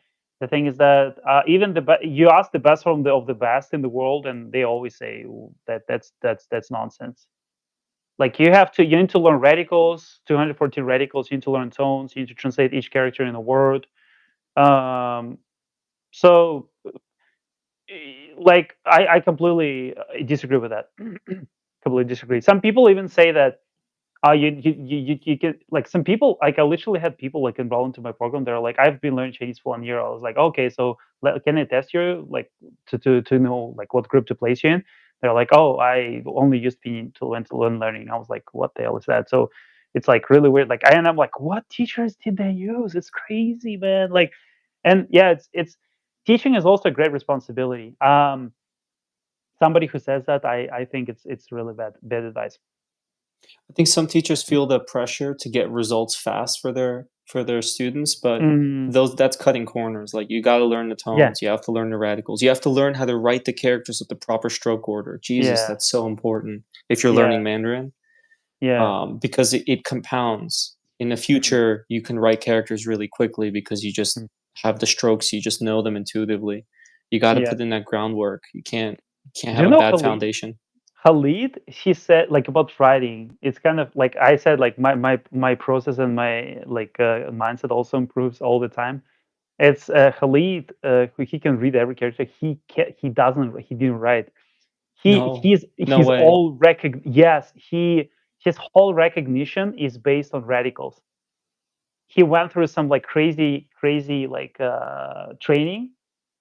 the thing is that even you ask the best from of the best in the world, and they always say that that's nonsense. Like you need to learn radicals, 214 radicals. You need to learn tones. You need to translate each character in a word. Um, so like I completely disagree with that. Completely disagree. Some people even say that you can like some people like I literally had people like enroll into my program. They're like, I've been learning Chinese for 1 year. I was like, okay, so can I test you like to know like what group to place you in? They're like, oh, I only used Pinyin to learn learning. I was like, what the hell is that? So it's like really weird. Like and I'm like, what teachers did they use? It's crazy, man. Like, and yeah, it's teaching is also a great responsibility. Somebody who says that, I think it's really bad advice. I think some teachers feel the pressure to get results fast for their students, but Mm, those that's cutting corners. Like you got to learn the yeah, tones, you have to learn the radicals, you have to learn how to write the characters with the proper stroke order. Jesus, yeah, that's so important if you're yeah, learning Mandarin, yeah. because it compounds. In the Mhm, future, you can write characters really quickly because you just mm. have the strokes, you just know them intuitively. You got to Yeah. put in that groundwork. You can't Do have you a know bad foundation. Khalid? He said like about writing. It's kind of like I said, like my process and my like mindset also improves all the time. It's Khalid. Who he can read every character. He doesn't. He didn't write. No, no He's way. all yes. His whole recognition is based on radicals. He went through some like crazy like training,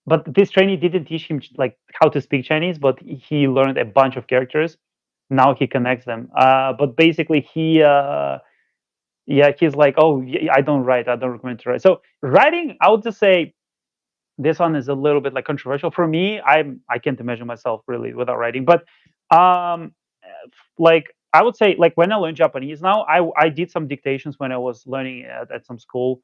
but this training didn't teach him like how to speak Chinese, but he learned a bunch of characters. Now he connects them. But basically, yeah, he's like, oh, I don't write. I don't recommend to write. So writing, I would just say this one is a little bit like controversial for me. I can't imagine myself really without writing. But um, like I would say, like when I learn Japanese now, I did some dictations when I was learning at some school.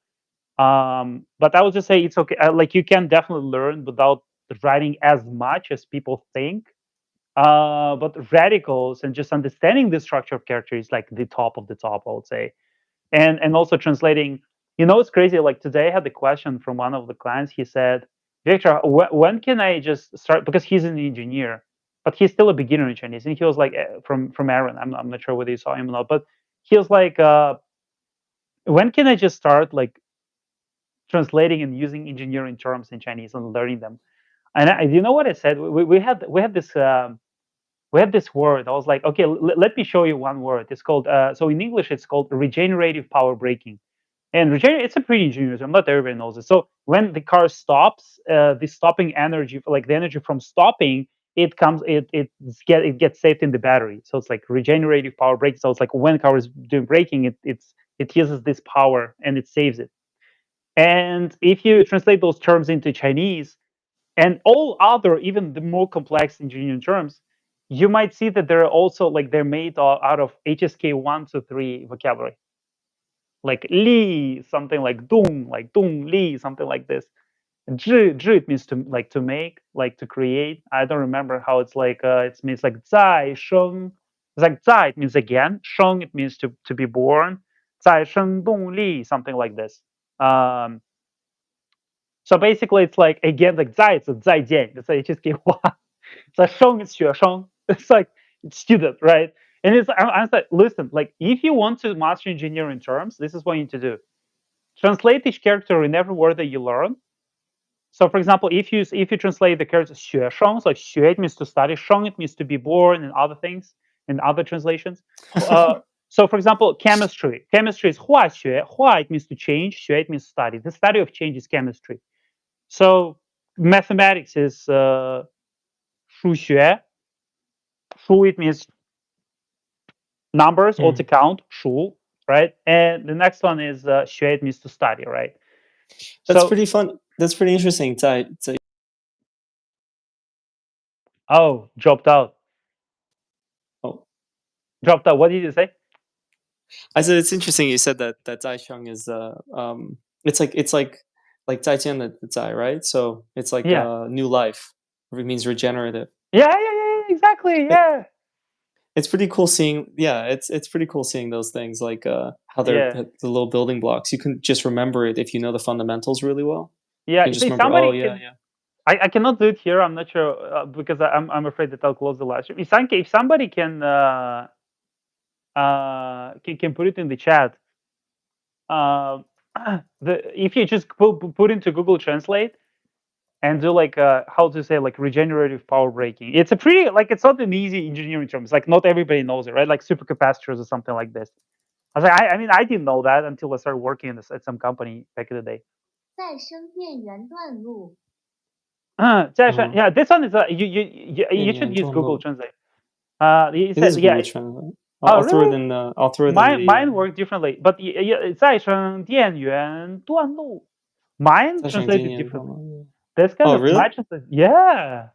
But I would just say it's okay. Like you can definitely learn without writing as much as people think. But radicals and just understanding the structure of character is like the top of the top, I would say. And also translating. It's crazy. Like today, I had the question from one of the clients. He said, "Victor, when can I just start?" Because he's an engineer, but he's still a beginner in Chinese. And he was like, from Aaron. I'm not sure whether you saw him or not, but he was like, "When can I just start like translating and using engineering terms in Chinese and learning them?" And you know what I said? We had this. we had this word. I was like, okay, let me show you one word. It's called so in English it's called regenerative power braking. And regenerate, it's a pretty ingenious term. Not everybody knows it. So when the car stops, the stopping energy, like the energy from stopping, it comes, it gets saved in the battery. So it's like regenerative power braking. So it's like when car is doing braking, it uses this power and it saves it. And if you translate those terms into Chinese and all other, even the more complex engineering terms, you might see that they're also like they're made out of HSK 1 to 3 vocabulary, like li, something like dong li, something like this. Zhi, zhi it means to like to make, like to create. I don't remember how it's like. It means like zai sheng. It's like zai it means again. Sheng it means to be born. Zai sheng dong li, something like this. Um, so basically, it's like again like zai it's a zai jian. It's like just give one. So sheng is xue sheng. It's like it's student, right? And it's I said, listen, like if you want to master engineering terms, this is what you need to do. Translate each character in every word that you learn. So, for example, if you translate the character 学生, so 学 it means to study, 生 it means to be born, and other things, and other translations. So, for example, chemistry. Chemistry is 化学. 化 it means to change. 学 it means study. The study of change is chemistry. So, mathematics is 数学. 数 it means numbers or to Mm. count. 数, right? And the next one is 学 it means to study, right? That's So, pretty fun. That's pretty interesting. oh, dropped out. Oh, Dropped out. What did you say? I said it's interesting. You said that Zai Sheng is it's like 再见 the Zai, right? So it's like Yeah. new life. It means regenerative. Yeah, exactly. It, Yeah, it's pretty cool seeing. Yeah, it's pretty cool seeing those things like how they're yeah, the little building blocks. You can just remember it if you know the fundamentals really well. yeah. You can just See, remember. Oh somebody yeah, can. yeah. I cannot do it here. I'm not sure because I'm afraid that I'll close the live stream. If somebody can put it in the chat, uh, if you just put into Google Translate and do like how to say like regenerative power braking, it's a pretty like it's not an easy engineering term. It's like not everybody knows it, right? Like supercapacitors or something like this. I was like, I mean, I didn't know that until I started working in at some company back in the day. Uh-huh. Yeah, this one is you should use Google 电源断路. Translate. You It said is yeah. Google Translate. Oh, really? I'll throw it in Mine the mine worked differently, but 再生电源断路. Mine 再生电 translated 源断 differently. 路. That's kind Oh, of really? my translation. Yeah,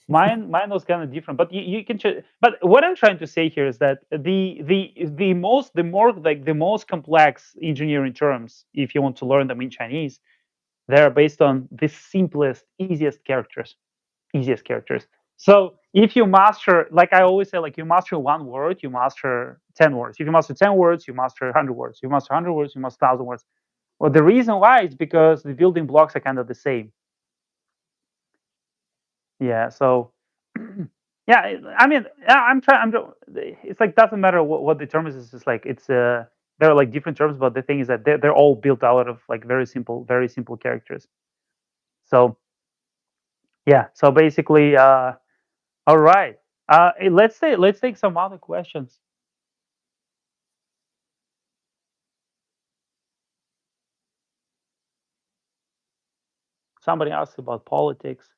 mine was kind of different. But you can. But what I'm trying to say here is that the more like the most complex engineering terms, if you want to learn them in Chinese, they're based on the simplest, easiest characters. So if you master, like I always say, like you master one word, you master 10 words. If you master 10 words, you master 100 words. You master 100 words, you master 1,000 words. Well, the reason why is because the building blocks are kind of the same. Yeah. So, yeah, I mean, yeah, I'm trying. It's like doesn't matter what the term is. It's just like it's there are like different terms, but the thing is that they're all built out of like very simple characters. So yeah. So basically, all right. Let's take some other questions. Somebody asked about politics.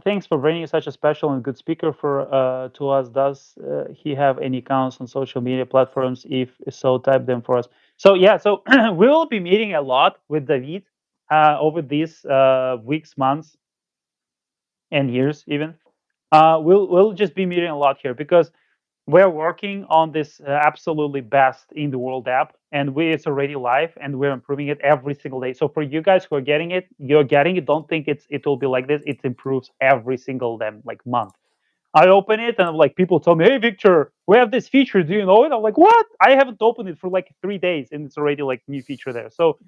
Thanks for bringing such a special and good speaker for to us. Does he have any accounts on social media platforms? If so, type them for us. So yeah, so we will be meeting a lot with David over these weeks, months, and years even. We'll just be meeting a lot here because we're working on this absolutely best in the world app, and it's already live, and we're improving it every single day. So for you guys who are getting it, you're getting it. Don't think it will be like this. It improves every single like month. I open it and I'm like, people tell me, "Hey, Victor, we have this feature. Do you know it?" I'm like, "What? I haven't opened it for like 3 days, and it's already like new feature there." So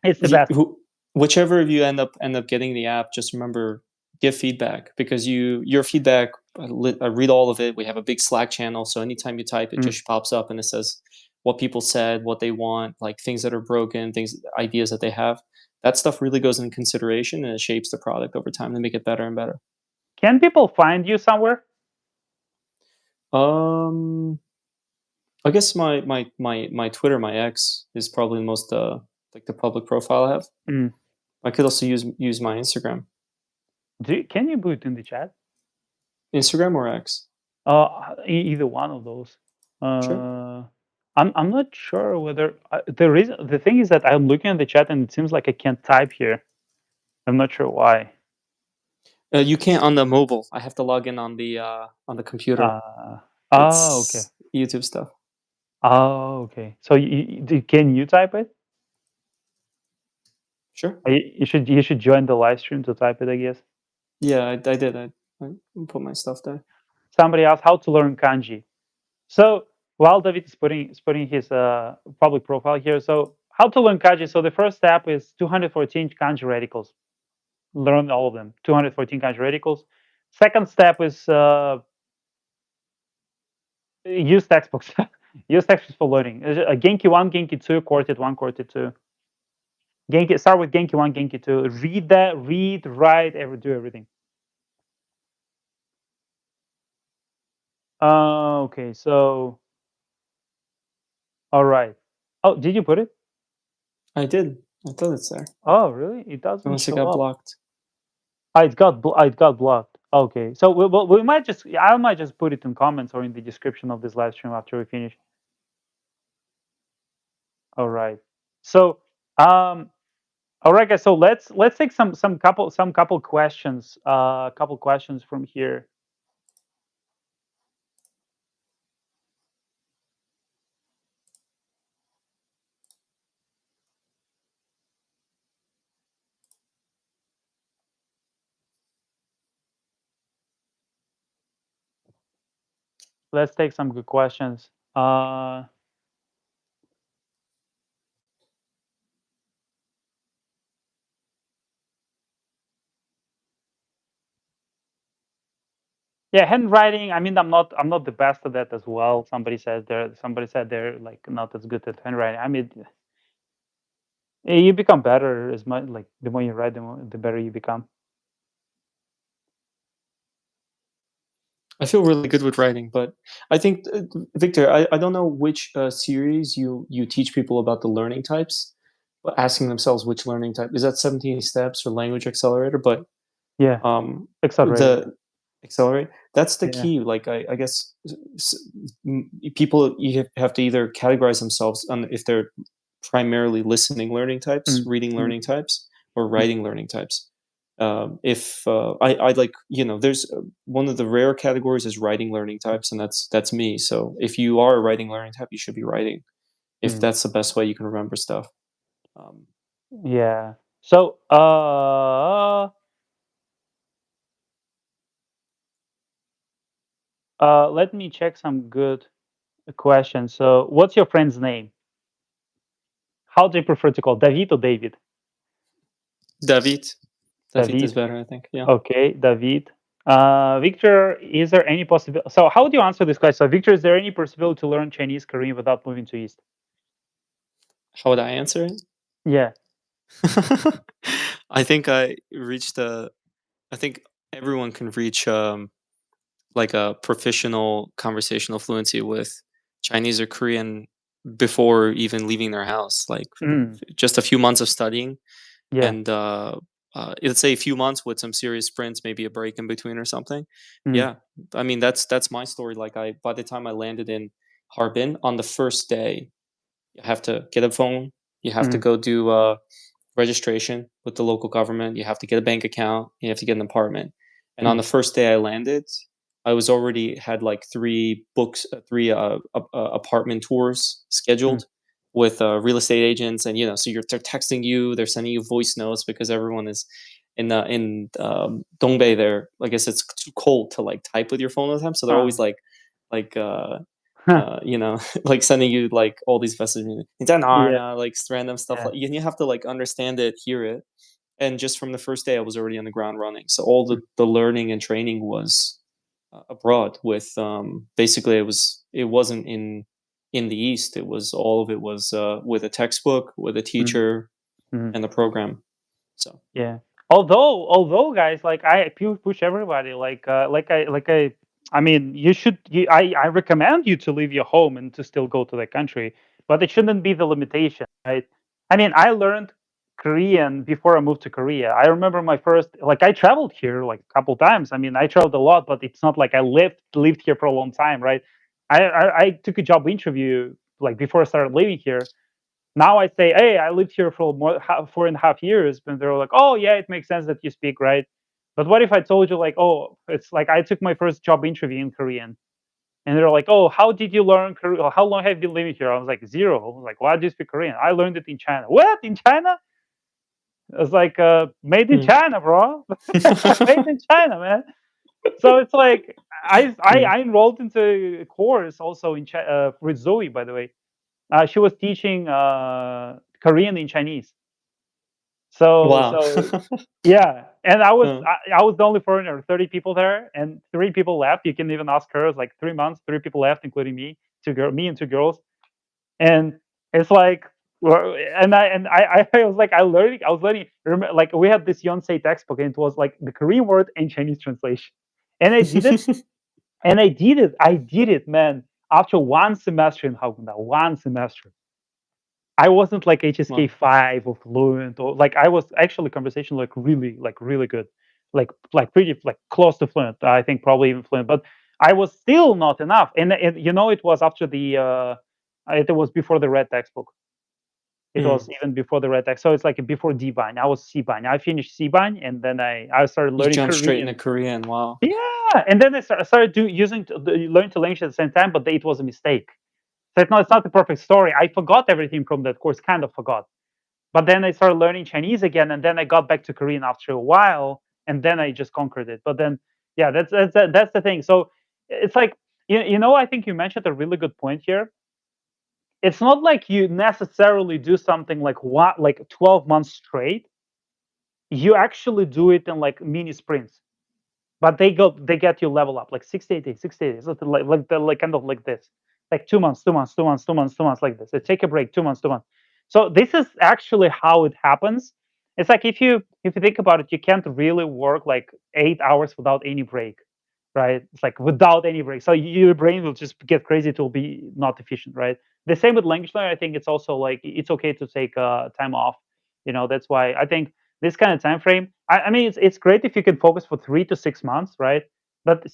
it's the Ye best. who whichever of you end up getting the app, just remember, give feedback because your feedback, I read all of it. We have a big Slack channel, so anytime you type, it Mm. just pops up and it says what people said, what they want, like things that are broken, things ideas that they have. that stuff really goes in consideration and it shapes the product over time to make it better and better. Can people find you somewhere? Um, I guess my Twitter, my X is probably the most like the public profile I have. Mm. I could also use my Instagram. Can you put it in the chat? Instagram or X? Either one of those. Sure. Uh, I'm not sure whether the thing is that I'm looking at the chat and it seems like I can't type here. I'm not sure why. You can't on the mobile. I have to log in on the computer. Uh, oh, okay. It's YouTube stuff. Oh, okay. So can you type it? Sure. You should join the live stream to type it, I guess. Yeah, I did. I put my stuff there. Somebody asked how to learn kanji. So while David is putting his public profile here, so how to learn kanji. So the first step is 214 kanji radicals. Learn all of them. 214 kanji radicals. Second step is use textbooks. Use textbooks for learning. Genki 1, Genki 2, Quartet 1, Quartet 2. Genki, start with Genki 1, Genki 2. Read that, read, write, do everything. Okay, so all right. Oh, did you put it? I did. I thought it's there. Oh, really? It doesn't Unless it show got up. blocked. It got blocked. Okay, so we might just I might just put it in comments or in the description of this live stream after we finish. All right. So all right, guys. So let's take some couple questions. Couple questions from here. Let's take some good questions. Yeah, handwriting. I mean, I'm not the best at that as well. Somebody said they're like not as good at handwriting. I mean, you become better as much like the more you write, the better you become. I feel really good with writing, but I think Victor, I don't know which series you teach people about the learning types, but asking themselves which learning type is that 17 steps or language accelerator, but Yeah, accelerator. the accelerate that's the Yeah. key. Like I guess people have to either categorize themselves on if they're primarily listening learning types, Mm, reading mm, learning types, or mm, writing learning types. If I like, there's one of the rare categories is writing learning types, and that's me. So if you are a writing learning type, you should be writing. If mm. that's the best way you can remember stuff. Um, Yeah. So, let me check some good questions. So, what's your friend's name? How do you prefer to call David or David? David, David is David. better, I think. Yeah. Okay, David. Victor, is there any possibility? So, how would you answer this question? So, Victor, is there any possibility to learn Chinese Korean without moving to East? How would I answer it? Yeah. I think I reached a. I think everyone can reach like a professional conversational fluency with Chinese or Korean before even leaving their house. Like Mm, just a few months of studying, yeah. and let's say a few months with some serious sprints, maybe a break in between or something. Mm, Yeah, I mean that's my story. Like by the time I landed in Harbin on the first day, you have to get a phone. You have to mm, go do registration with the local government. You have to get a bank account. You have to get an apartment. And on mm, the first day I landed, I was already had like three apartment tours mm, scheduled with real estate agents, and so they're texting you, they're sending you voice notes because everyone is in Dongbei there. I guess it's too cold to like type with your phone all the time, so they're uh, always like like sending you like all these messages, yeah. like random stuff. Yeah. Like you have to like understand it, hear it, and just from the first day, I was already on the ground running. So all Mm, the learning and training was abroad. With basically, it wasn't in the East. It was all of it was with a textbook, with a mm, teacher, mm. and the program. Yeah. Although guys, like push everybody, I mean, I recommend you to leave your home and to still go to the country, but it shouldn't be the limitation, right? I mean, I learned Korean before I moved to Korea. I remember my first, like, I traveled here like a couple times. I mean, I traveled a lot, but it's not like I lived here for a long time, right? I took a job interview like before I started living here. Now I say, hey, I lived here for 4.5 years, and they're like, oh yeah, it makes sense that you speak, right? But what if I told you like, oh, it's like I took my first job interview in Korean, and they're like, oh, how did you learn Korean? How long have you been living here? I was like, zero. I was like, why do you speak Korean? I learned it in China. What, in China? I was like, made in Mm. China, bro. Made in China, man. So it's like Mm. I enrolled into a course also with Zoe, by the way. She was teaching Korean in Chinese. So Wow. so yeah, and I was Uh, I was the only foreigner, 30 people there, and 3 people left. You can even ask her. It's like 3 months, 3 people left, including me and 2 girls. And it's like, I was like, I was learning. Remember, like we had this Yonsei textbook, and it was like the Korean word and Chinese translation, and I did it, I did it, man. After one semester in Hagunda, one semester. I wasn't like HSK Wow. 5 or fluent, or like I was actually conversation like really good, like pretty like close to fluent. I think probably even fluent, but I was still not enough. And it was after it was before the red textbook. It Mm. was even before the red text. So it's like before D-Bine. I was C-Bine. I finished C-Bine, and then I started You learning jumped straight into Korean. Korean. Wow. Yeah, and then I started learn to language at the same time, but it was a mistake. So it's not the perfect story. I forgot everything from that course, kind of forgot. But then I started learning Chinese again, and then I got back to Korean after a while, and then I just conquered it. But then, yeah, that's the thing. So it's like I think you mentioned a really good point here. It's not like you necessarily do something like 12 months straight. You actually do it in like mini sprints. But they get you level up like 68 days, 68 days, like kind of like this, like 2 months, 2 months, 2 months, 2 months, 2 months, like this. They take a break, 2 months, 2 months. So this is actually how it happens. It's like if you think about it, you can't really work like 8 hours without any break, right? It's like without any break. So your brain will just get crazy. It will be not efficient, right? The same with language learning. I think it's also like it's okay to take time off. That's why I think this kind of time frame. I mean, it's great if you can focus for 3 to 6 months, right? But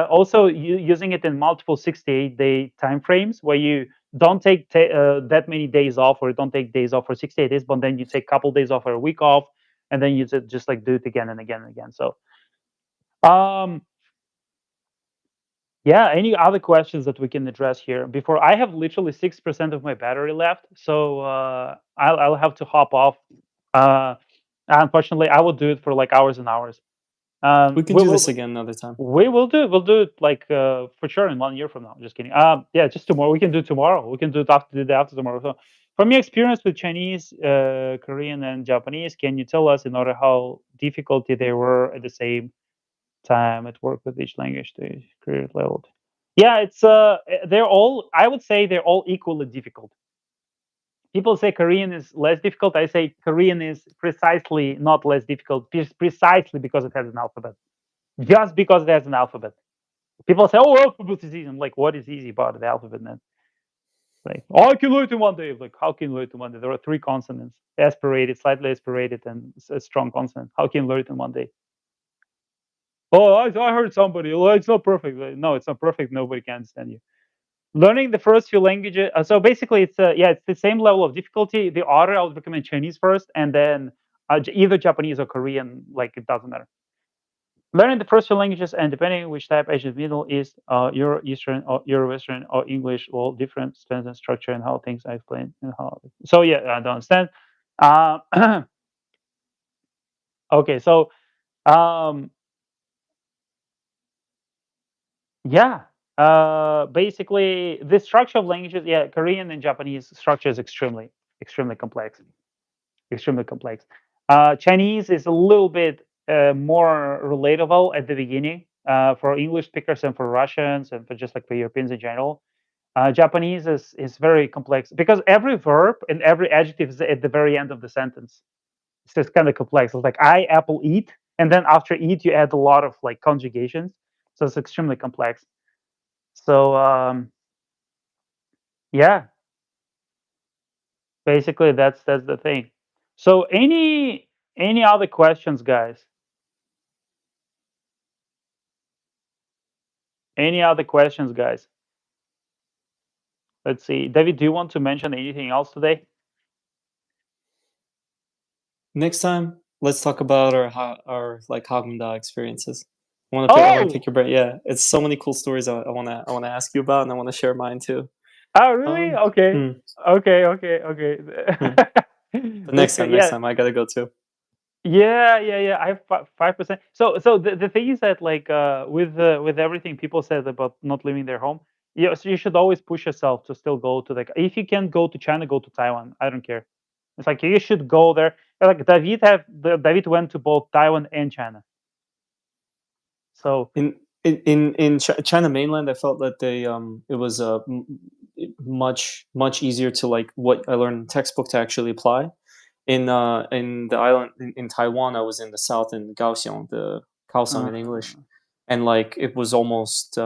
also using it in multiple 68-day time frames where you don't take that many days off, or don't take days off for 68 days, but then you take a couple days off or a week off, and then you just like do it again and again and again. So, um, yeah. Any other questions that we can address here before I have literally 6% of my battery left? So I'll have to hop off. Uh, Unfortunately, I will do it for like hours and hours. We can We do this will again another time. we'll do it like for sure in 1 year from now. Just kidding. Yeah, just tomorrow. We can do it tomorrow. We can do it after the day after tomorrow. So, from your experience with Chinese, Korean, and Japanese, can you tell us in order how difficulty they were at the same time at work with each language to career level? Yeah, it's they're all. I would say they're all equally difficult. People say Korean is less difficult. I say Korean is precisely not less difficult, precisely because it has an alphabet. Just because it has an alphabet. People say, "Oh, alphabet is easy." I'm like, "What is easy about the alphabet, man?" Like, "Oh, I can learn it in one day." Like, how can you learn it in one day? There are three consonants: aspirated, slightly aspirated, and a strong consonant. How can you learn it in one day? Oh, I heard somebody. "Oh, it's not perfect." Like, no, it's not perfect. Nobody can understand you. Learning the first few languages. So basically, it's the same level of difficulty. The order, I would recommend Chinese first, and then either Japanese or Korean. Like, it doesn't matter. Learning the first two languages, and depending which type, Asian, Middle East, Euro Eastern, or Euro Western, or English, all different sentence structure and how things I explain and how. So yeah, I don't understand. Uh, okay, so um, yeah, basically the structure of languages, yeah, Korean and Japanese structure is extremely complex, extremely complex. Chinese is a little bit more relatable at the beginning for English speakers and for Russians and for just like for Europeans in general. Japanese is very complex because every verb and every adjective is at the very end of the sentence. So it's kind of complex. It's like I apple eat, and then after eat you add a lot of like conjugations. So it's extremely complex. So yeah, basically that's the thing. So any other questions, guys? Any other questions, guys? Let's see. David, do you want to mention anything else today? Next time, let's talk about our like Hagmunda experiences. I want to pick Oh, your brain. Yeah, it's so many cool stories I wanna ask you about, and I want to share mine too. oh, really? Um, Okay, hmm, okay, okay, okay. hmm. But That's good. next Yeah, time I gotta go too. yeah, yeah, yeah. I have 5%. So the thing is that like with everything people said about not leaving their home, yeah, so you should always push yourself to still go to like if you can go to China, go to Taiwan. I don't care. It's like you should go there. Like David went to both Taiwan and China. So China mainland, I felt that it was much easier to like what I learned in textbook to actually apply. In the island in Taiwan, I was in the south in Kaohsiung, the Kaohsiung in English, uh, and like it was almost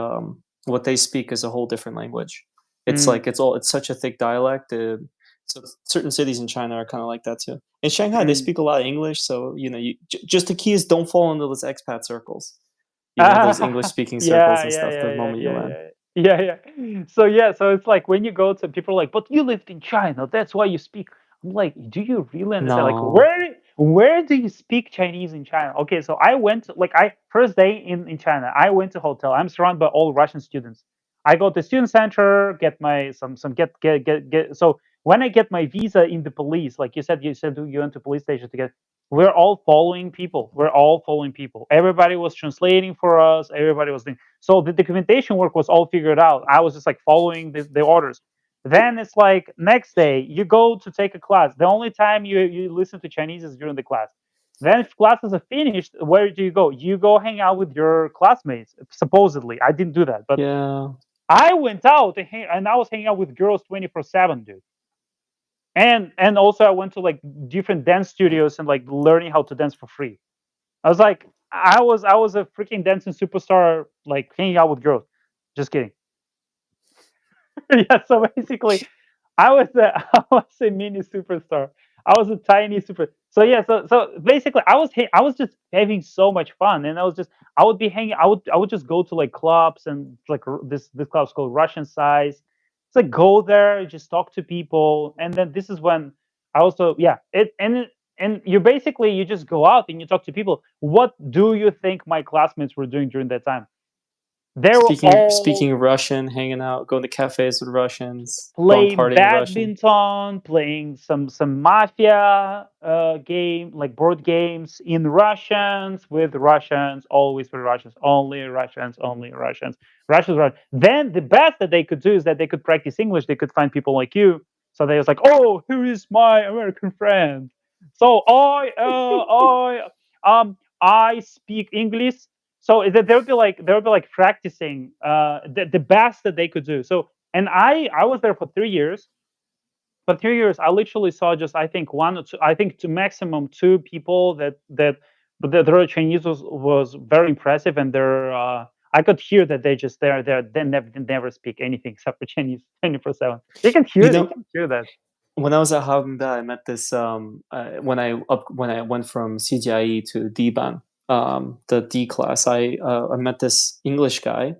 what they speak is a whole different language. It's mm, like it's such a thick dialect. So certain cities in China are kind of like that too. In Shanghai, they mm. speak a lot of English, so you know, just the key is don't fall into those expat circles. You know, those English Ah, speaking circles yeah, and yeah, stuff. The yeah, yeah, moment you yeah, land, yeah, yeah, yeah. So yeah, so it's like when you go to people are like, but you lived in China, that's why you speak. I'm like, do you really understand? Like, no, where do you speak Chinese in China? Okay, so I went like I first day in China, I went to hotel. I'm surrounded by all Russian students. I go to student center, get my some get. So when I get my visa in the police, like you said you went to police station to get we're all following people. We're all following people. Everybody was translating for us. Everybody was doing. So the documentation work was all figured out. I was just like following the orders. Then it's like next day you go to take a class. The only time you listen to Chinese is during the class. Then if classes are finished, where do you go? You go hang out with your classmates. Supposedly, I didn't do that, but yeah. I went out and I was hanging out with girls 24/7, dude. And also I went to like different dance studios and like learning how to dance for free. I was like, I was a freaking dancing superstar, like hanging out with girls. Just kidding. Yeah. So basically, I was a mini superstar. I was a tiny super. So yeah. So basically, I was just having so much fun, and I would be hanging. I would just go to like clubs and like this club's called Russian Size. It's like go there, just talk to people, and then this is when I also yeah and you basically you just go out and you talk to people. What do you think my classmates were doing during that time? They were all Speaking Russian, hanging out, going to cafes with Russians, going playing partying Russian. badminton, playing some mafia game like board games in Russians with Russians, always with Russians, only Russians, only Russians, Russians, Russians. Then the best that they could do is that they could practice English. They could find people like you. So they was like, oh, who is my American friend? So I speak English. So they would be like practicing the best that they could do. So and I was there for 3 years. For 3 years, I literally saw just I think one or two, I think to maximum two people but their Chinese was very impressive, and their I could hear that they never speak anything except for Chinese 24/7. You You know, can hear that. when I was at Haagen-Dazs, I met this when I went from CGIE to D-Ban, the D class. I met this English guy,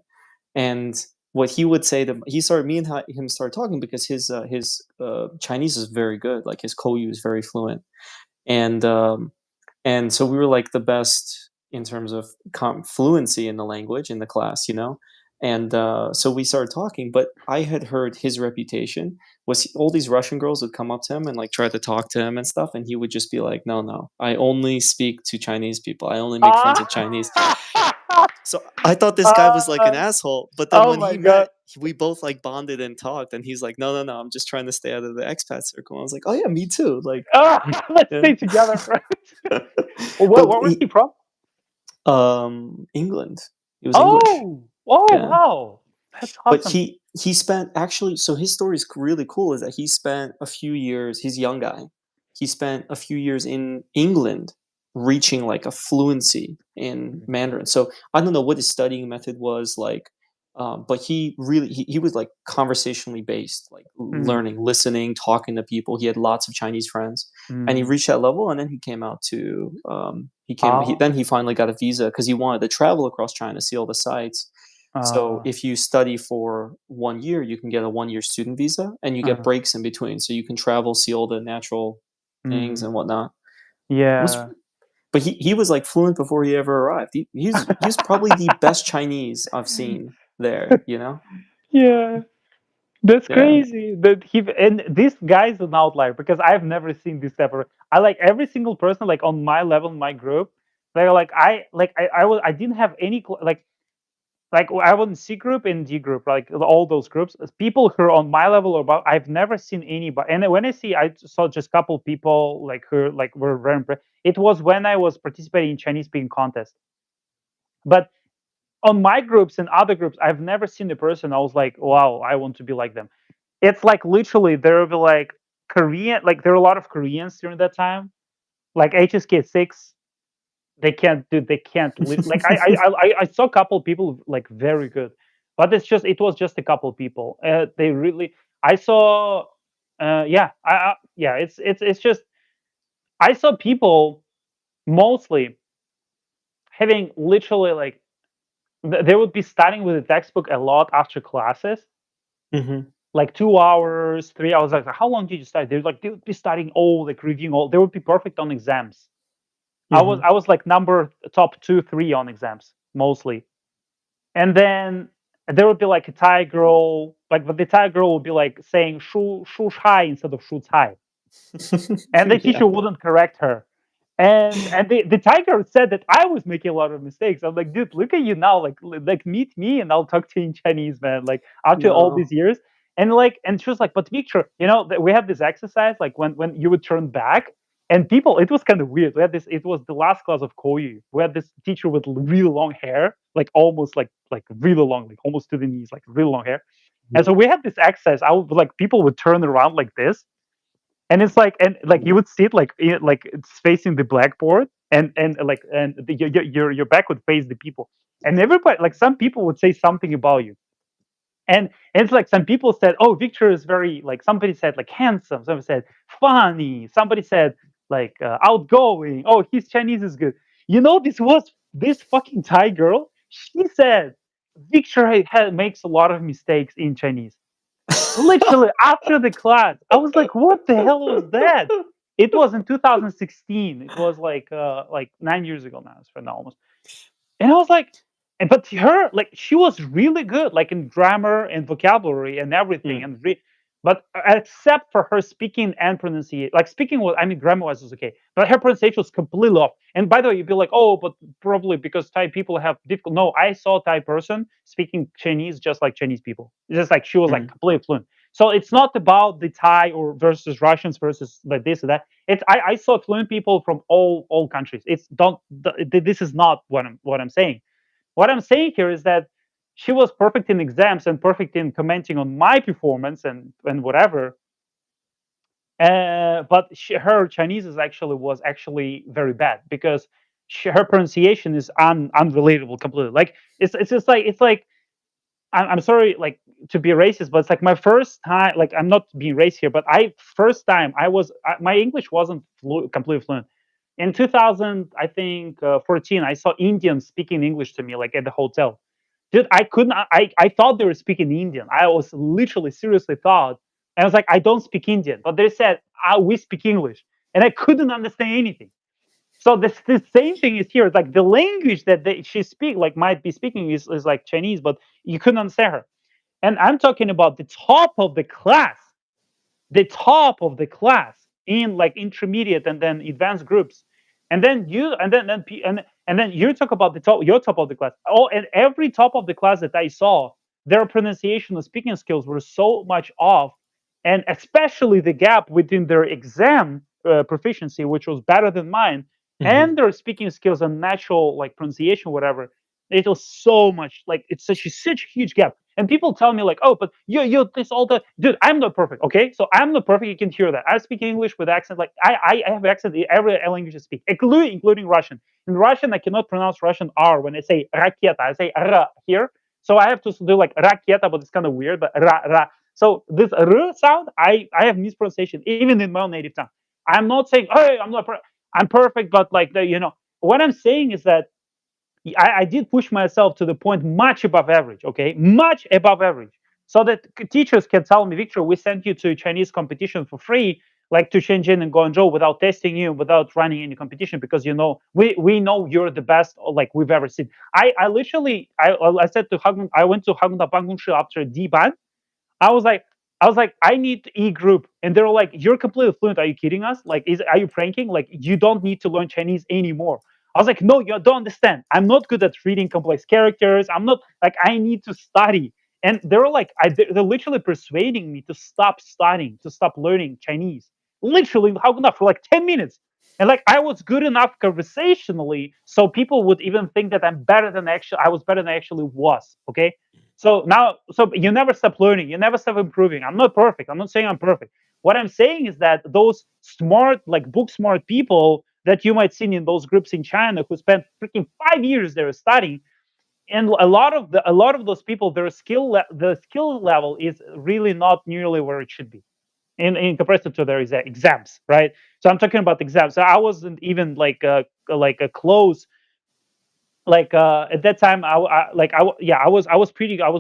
and what he would say to he started me and him started talking because his Chinese is very good, like his Koyu is very fluent, and so we were like the best in terms of fluency in the language in the class, you know. And so we started talking, but I had heard his reputation was all these Russian girls would come up to him and like try to talk to him and stuff, and he would just be like, "No, no, I only speak to Chinese people. I only make friends with Chinese." Ah! So I thought this guy was like an uh, asshole, but then oh when my he god! met, we both like bonded and talked, and he's like, "No, no, no, I'm just trying to stay out of the expat circle." I was like, "Oh yeah, me too." Like, Let's yeah. stay together, right? But Where was he from? England. He was English. Oh, oh Yeah. wow, that's But awesome. he spent actually so his story is really cool is that he spent a few years, he's a young guy. he spent a few years in England reaching like a fluency in Mhm. Mandarin. So I don't know what his studying method was like, but he was like conversationally based, like learning, Mm. listening, talking to people. He had lots of Chinese friends, and he Mm. reached that level. And then he came out to then he Oh. finally got a visa because he wanted to travel across China, see all the sites. So Uh, if you study for 1 year, you can get a 1 year student visa, and you get uh, breaks in between, so you can travel, see all the natural things and mm. whatnot. It was, Yeah. but he was like fluent before he ever arrived. He's probably the best Chinese I've seen there. You know? Yeah. That's Yeah. crazy. That he and this guy's an outlier because I've never seen this ever. I like every single person like on my level, in my group. They're like I didn't have any like I was in C group and D group, like all those groups. People who are on my level or above, I've never seen anybody. And when I saw just a couple people like who like were very impressed. It was when I was participating in Chinese speaking contest. But on my groups and other groups, I've never seen a person. I was like, wow, I want to be like them. It's like literally there will be like Korean, like there are a lot of Koreans during that time, like HSK 6. They can't like I saw a couple people like very good, but it was just a couple people. They really I saw, yeah, yeah. It's just I saw people mostly having literally like they would be studying with the textbook a lot after classes, Hmm. like 2 hours, 3 hours. Like, how long did you study? They would be studying all, like reviewing all. They would be perfect on exams. Hmm. I was like number top two, three on exams mostly. And then there would be like a Thai girl, like but the Thai girl would be like saying shu chai instead of shu chai, and the Yeah. teacher wouldn't correct her. And the tiger said that I was making a lot of mistakes. I'm like, dude, look at you now. Like meet me and I'll talk to you in Chinese, man. Like after all these No. years. And she was like, but Victor, we have this exercise, like when you would turn back and people, it was kind of weird. We had this, it was the last class of Koyu. We had this teacher with really long hair, like almost like really long, like almost to the knees, like really long hair. And so Mhm. we had this exercise. I would like people would turn around like this, and it's like and like you would sit like it's facing the blackboard, your back would face the people, and everybody, like some people would say something about you, and it's like some people said, oh, Victor is very, like somebody said like handsome, somebody said funny, somebody said like outgoing, oh, his Chinese is good. This fucking Thai girl, she said Victor makes a lot of mistakes in Chinese. Literally after the class, I was like, "What the hell was that?" It was in 2016. It was like 9 years ago now. It's for now almost. And I was like, but her, like, she was really good, like in grammar and vocabulary and everything, Mm, but except for her speaking and pronunciation, like speaking was, I mean, grammar wise was okay, but her pronunciation was completely off. And by the way, you'd be like, oh, but probably because Thai people have difficult. No, I saw a Thai person speaking Chinese just like Chinese people. It's just like she was like mm, completely fluent. So it's not about the Thai or versus Russians versus like this or that. I saw fluent people from all countries. It's don't this is not what I'm saying. What I'm saying here is that she was perfect in exams and perfect in commenting on my performance and whatever. But her Chinese was actually very bad because her pronunciation is unrelatable completely. Like it's just like it's like I'm sorry, like to be racist, but it's like my first time. Like I'm not being racist here, but first time my English wasn't completely fluent. In 2000, I think 14, I saw Indians speaking English to me like at the hotel. Dude, I couldn't. I thought they were speaking Indian. I was literally seriously thought, and I was like, I don't speak Indian, but they said, we speak English, and I couldn't understand anything. So the same thing is here. It's like the language that she speak like might be speaking is like Chinese, but you couldn't understand her. And I'm talking about the top of the class in like intermediate and then advanced groups, and then you and then you talk about your top of the class. Oh, and every top of the class that I saw, their pronunciation and speaking skills were so much off, and especially the gap within their exam proficiency, which was better than mine, mhm. and their speaking skills and natural like pronunciation, whatever. It was so much like it's such a huge gap. And people tell me like, oh, but you this all the dude. I'm not perfect, okay? So I'm not perfect. You can hear that. I speak English with accent. Like I have accent in every language I speak, including Russian. In Russian, I cannot pronounce Russian R when I say raketa. I say r here. So I have to do like raketa, but it's kind of weird. But ra ra. So this r sound, I have mispronunciation even in my own native tongue. I'm not saying, hey, I'm perfect, but like what I'm saying is that I did push myself to the point much above average, okay, much above average, so that teachers can tell me, Victor, we sent you to Chinese competition for free, like to Shenzhen and Guangzhou, without testing you, without running any competition, because we know you're the best like we've ever seen. I literally I said to Hagung, I went to Hagung Bangunshi after D ban. I was like, I need E group, and they're like, you're completely fluent. Are you kidding us? Like, are you pranking? Like, you don't need to learn Chinese anymore. I was like, no, you don't understand. I'm not good at reading complex characters. I'm not like I need to study. And they're like, they're literally persuading me to stop studying, to stop learning Chinese. Literally, how enough for like 10 minutes. And like I was good enough conversationally, so people would even think that I was better than I actually was. Okay, so now, so you never stop learning, you never stop improving. I'm not perfect. I'm not saying I'm perfect. What I'm saying is that those smart, like book smart people that you might see in those groups in China who spent freaking 5 years there studying, and a lot of those people, the skill level is really not nearly where it should be in comparison to their exams, right? So I'm talking about exams. So I wasn't even like a close like at that time yeah, I was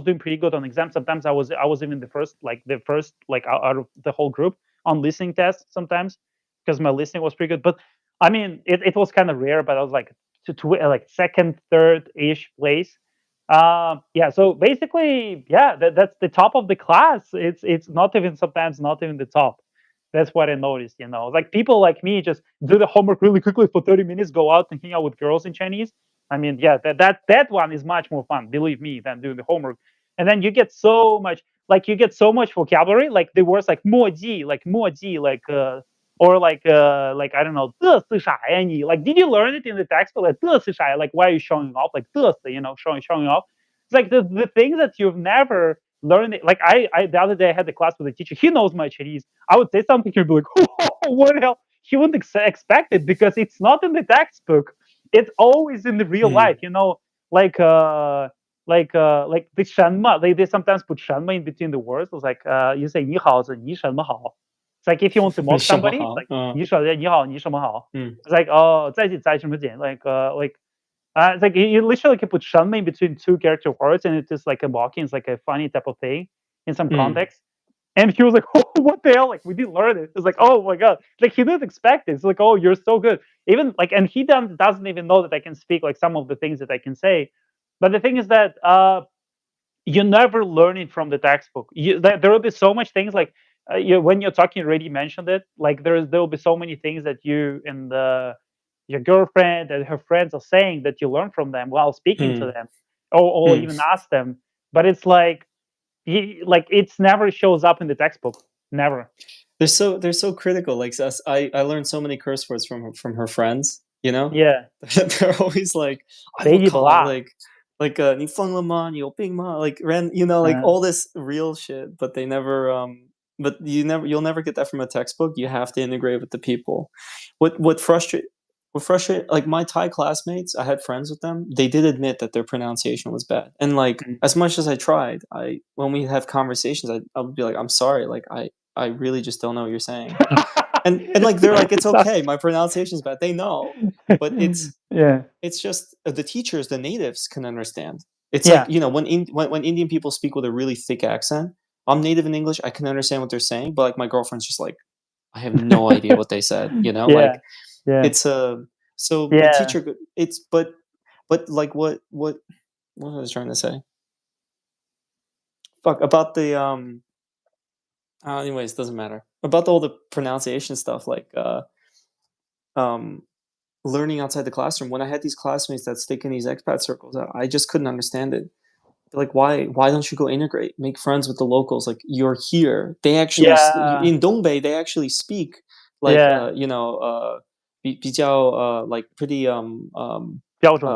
doing pretty good on exams. Sometimes I was even the first like out of the whole group on listening tests sometimes, because my listening was pretty good. But I mean it was kind of rare, but I was like like second, third ish place. Yeah, so basically, yeah, that's the top of the class. It's not even, sometimes not even the top. That's what I noticed, like people like me just do the homework really quickly for 30 minutes, go out and hang out with girls in Chinese. I mean, yeah, that one is much more fun, believe me, than doing the homework. And then you get so much vocabulary, like the words like moji, like I don't know, 嘚瑟啥呀你? Like, did you learn it in the textbook? Like 嘚瑟啥呀? Like, why are you showing off? Like 嘚瑟, showing off. It's like the things that you've never learned. Like I the other day I had the class with a teacher. He knows my Chinese. I would say something, he'd be like, oh, what the hell? He wouldn't expect it because it's not in the textbook. It's always in the real life, Hmm. like like the shenma. They sometimes put shenma in between the words. It's like you say ni hao, so ni shenma hao. It's like if you want to mock somebody, it's like 你好，嗯 It's like, oh, 在什么点? It's like you literally can put shenma in between two character words, and it's just like a mocking. It's like a funny type of thing in some 嗯 context. And he was like, "Oh, what the hell? Like, we didn't learn it." It's like, "Oh my god!" Like he didn't expect it. It's like, "Oh, you're so good." Even like, and he doesn't even know that I can speak like some of the things that I can say. But the thing is that you never learn it from the textbook. There will be so much things like when you're talking, you already mentioned it. Like there will be so many things that you and your girlfriend and her friends are saying that you learn from them while speaking to 嗯 them, or 嗯 even ask them. But it's like it's never shows up in the textbook. Never. they're so critical. Like us, I learned so many curse words from her friends. You know, Yeah. they're always like, I will 北极 call 啦，like 你疯了吗？你有病吗? Like like all 嗯，this real shit, but they never but you'll never get that from a textbook. You have to integrate with the people. What frustrate like my Thai classmates, I had friends with them. They did admit that their pronunciation was bad. And like mm. as much as I tried, I when we have conversations, I would be like, I'm sorry, like I really just don't know what you're saying. And like they're like, it's okay, That's my pronunciation's bad. They know, but yeah, it's just the teachers, the natives can understand. It's like yeah. when Indian people speak with a really thick accent. I'm native in English. I can understand what they're saying, but like my girlfriend's just like, I have no idea what they said. Yeah, Like yeah, it's a so the yeah. teacher. It's but like what I was trying to say. Fuck about the anyways, doesn't matter about all the pronunciation stuff. Like um learning outside the classroom. When I had these classmates that stick in these expat circles, I just couldn't understand it. They're like, why don't you go integrate, make friends with the locals? Like you're here. They actually Yeah, in Dongbei they actually speak like yeah. 比较like pretty 标准，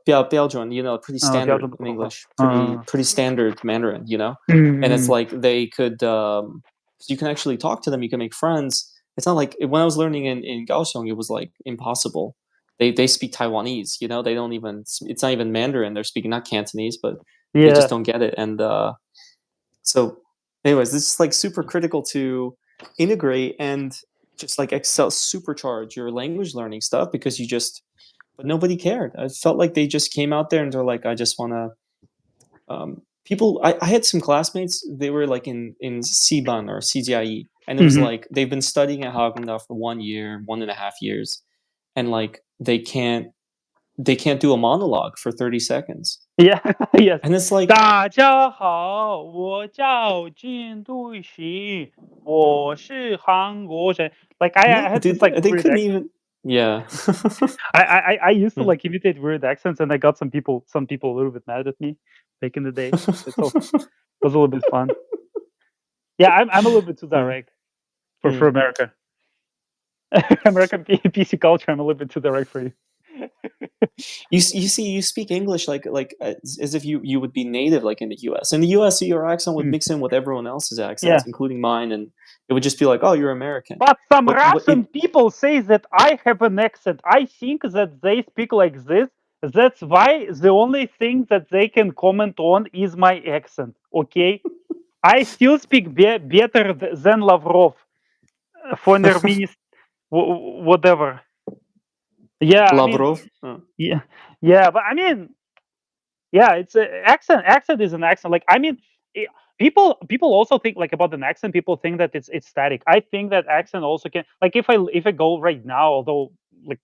标准, pretty 标 standard 准的 in 口号，English, pretty standard Mandarin, and it's 嗯 like they could, so you can actually talk to them, you can make friends. It's not like when I was learning in Kaohsiung, it was like impossible. They speak Taiwanese, they don't even, it's not even Mandarin. They're speaking not Cantonese, but they just yeah. don't get it. And so, anyways, this is like super critical to integrate and just like excel, supercharge your language learning stuff because you just, but nobody cared. I felt like they just came out there and they're like, I just want to. People, I had some classmates. They were like in Cban or CGIE, and it was Mhm. like they've been studying at Haagen-Dazs for 1 year, 1.5 years, and like they can't do a monologue for 30 seconds, Yeah, yes. and it's like 大家好，我叫金度喜，我是韩国人. Like I no, had this dude, like they weird couldn't accent. even. Yeah. I used to Mm. like imitate weird accents, and I got some people a little bit mad at me back in the day. It's also was a little bit fun. Yeah, I'm a little bit too Mm, direct for mm. America. American PC culture. I'm a little bit too direct for you. You see, you speak English like as if you would be native like in the US. In the US, your accent would Mm, mix in with everyone else's accents, yeah. including mine, and it would just be like, oh, you're American. But some But what Russian it people say that I have an accent. I think that they speak like this. That's why the only thing that they can comment on is my accent. Okay, I still speak better than Lavrov, foreign minister, whatever. Yeah, I mean, Lavrov. yeah, yeah, but I mean, yeah, it's a accent. Accent is an accent. Like I mean, people also think like about an accent. People think that it's static. I think that accent also can like if I go right now, although like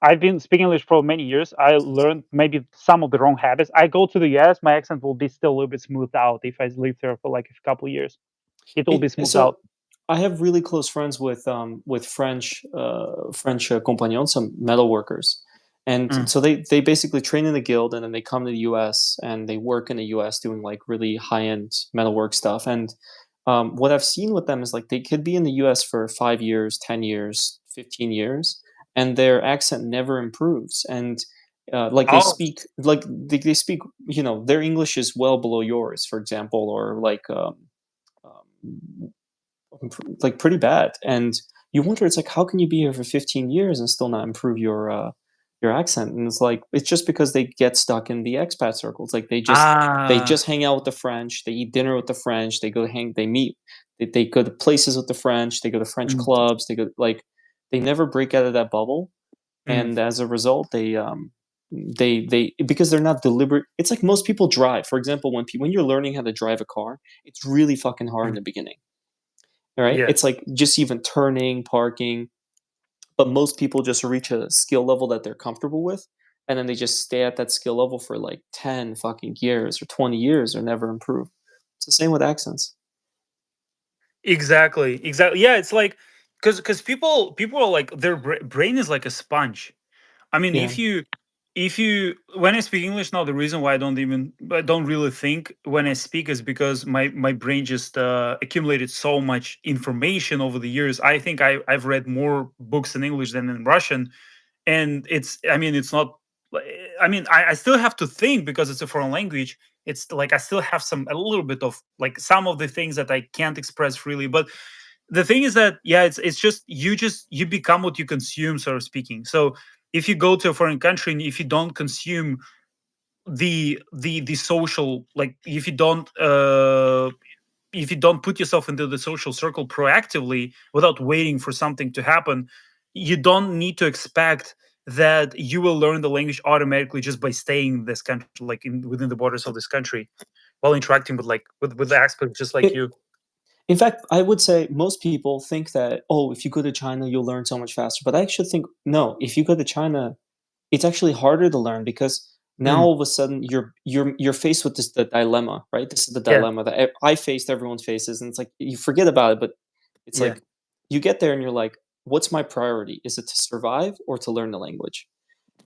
I've been speaking English for many years, I learned maybe some of the wrong habits. I go to the US, my accent will be still a little bit smoothed out if I live there for like a couple of years. It will be smoothed out. So I have really close friends with French compagnons, some metal workers, and Mm, so they basically train in the guild, and then they come to the U.S. and they work in the U.S. doing like really high end metalwork stuff. And what I've seen with them is like they could be in the U.S. for 5 years, 10 years, 15 years, and their accent never improves. And like oh, they speak, their English is well below yours, for example, or um, like pretty bad. And you wonder, it's like, how can you be here for 15 years and still not improve your accent? And it's like, it's just because they get stuck in the expat circles. Like they just ah, hang out with the French, they eat dinner with the French, they meet, they go to places with the French, they go to French mm, clubs, they never break out of that bubble. mm, And as a result, they because they're not deliberate. It's like most people drive, for example, when you're learning how to drive a car, it's really fucking hard in mm, the beginning. Right? yeah. It's like just even turning, parking, but most people just reach a skill level that they're comfortable with, and then they just stay at that skill level for like 10 fucking years or 20 years or never improve. It's the same with accents. Exactly, exactly. Yeah, it's like because people are like their brain is like a sponge. I mean, Yeah. if you when I speak English now, the reason why I don't really think when I speak is because my brain just accumulated so much information over the years. I think I've read more books in English than in Russian, and it's I mean it's not I mean I still have to think because it's a foreign language. It's like I still have some a little bit of like some of the things that I can't express freely, but the thing is that yeah it's just you become what you consume, sort of speaking. So if you go to a foreign country and if you don't consume the social, like if you don't put yourself into the social circle proactively without waiting for something to happen, you don't need to expect that you will learn the language automatically just by staying in this country, like within the borders of this country, while interacting with like with the experts just like It, you. in fact, I would say most people think that, oh, if you go to China, you'll learn so much faster. But I actually think, no, if you go to China, it's actually harder to learn because now Mm, all of a sudden you're faced with the dilemma, right? This is the yeah, dilemma that I faced, everyone faces, and it's like you forget about it, but it's yeah, like you get there and you're like, what's my priority? Is it to survive or to learn the language?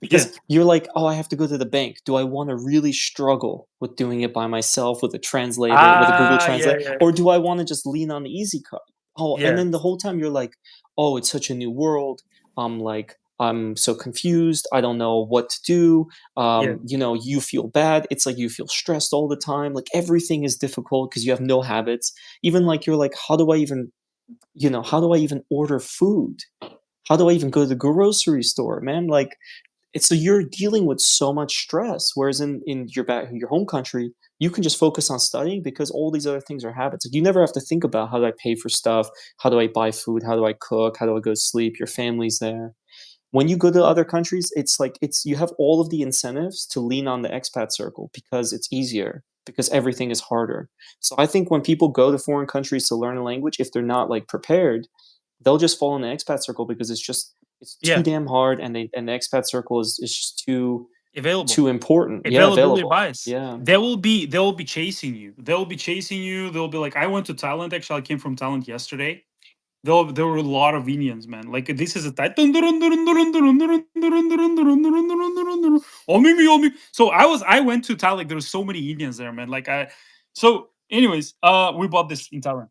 yeah, Because you're like, oh, I have to go to the bank. Do I want to really struggle with doing it by myself with a translator, with a Google yeah, Translate, yeah, or do I want to just lean on the easy card? Oh, and yeah, then the whole time you're like, oh, it's such a new world. I'm like, I'm so confused. I don't know what to do. Yeah. You feel bad. It's like you feel stressed all the time. Like everything is difficult because you have no habits. Even like you're like, how do I even order food? How do I even go to the grocery store, man? Like it's so you're dealing with so much stress. Whereas in your home country, you can just focus on studying because all these other things are habits. Like you never have to think about how do I pay for stuff, how do I buy food, how do I cook, how do I go to sleep. Your family's there. When you go to other countries, it's like it's you have all of the incentives to lean on the expat circle because it's easier, because everything is harder. So I think when people go to foreign countries to learn a language, if they're not like prepared, they'll just fall in the expat circle because it's too Yeah. damn hard, and the expat circle is just Available. too important. Yeah, Availability available. bias. Yeah. They will be chasing you. They'll be chasing you. They'll be like, I went to Thailand. Actually, I came from Thailand yesterday. There were a lot of Indians, man. Like this is a Thai. So I went to Thailand. Like there were so many Indians there, man. So anyways, we bought this in Thailand.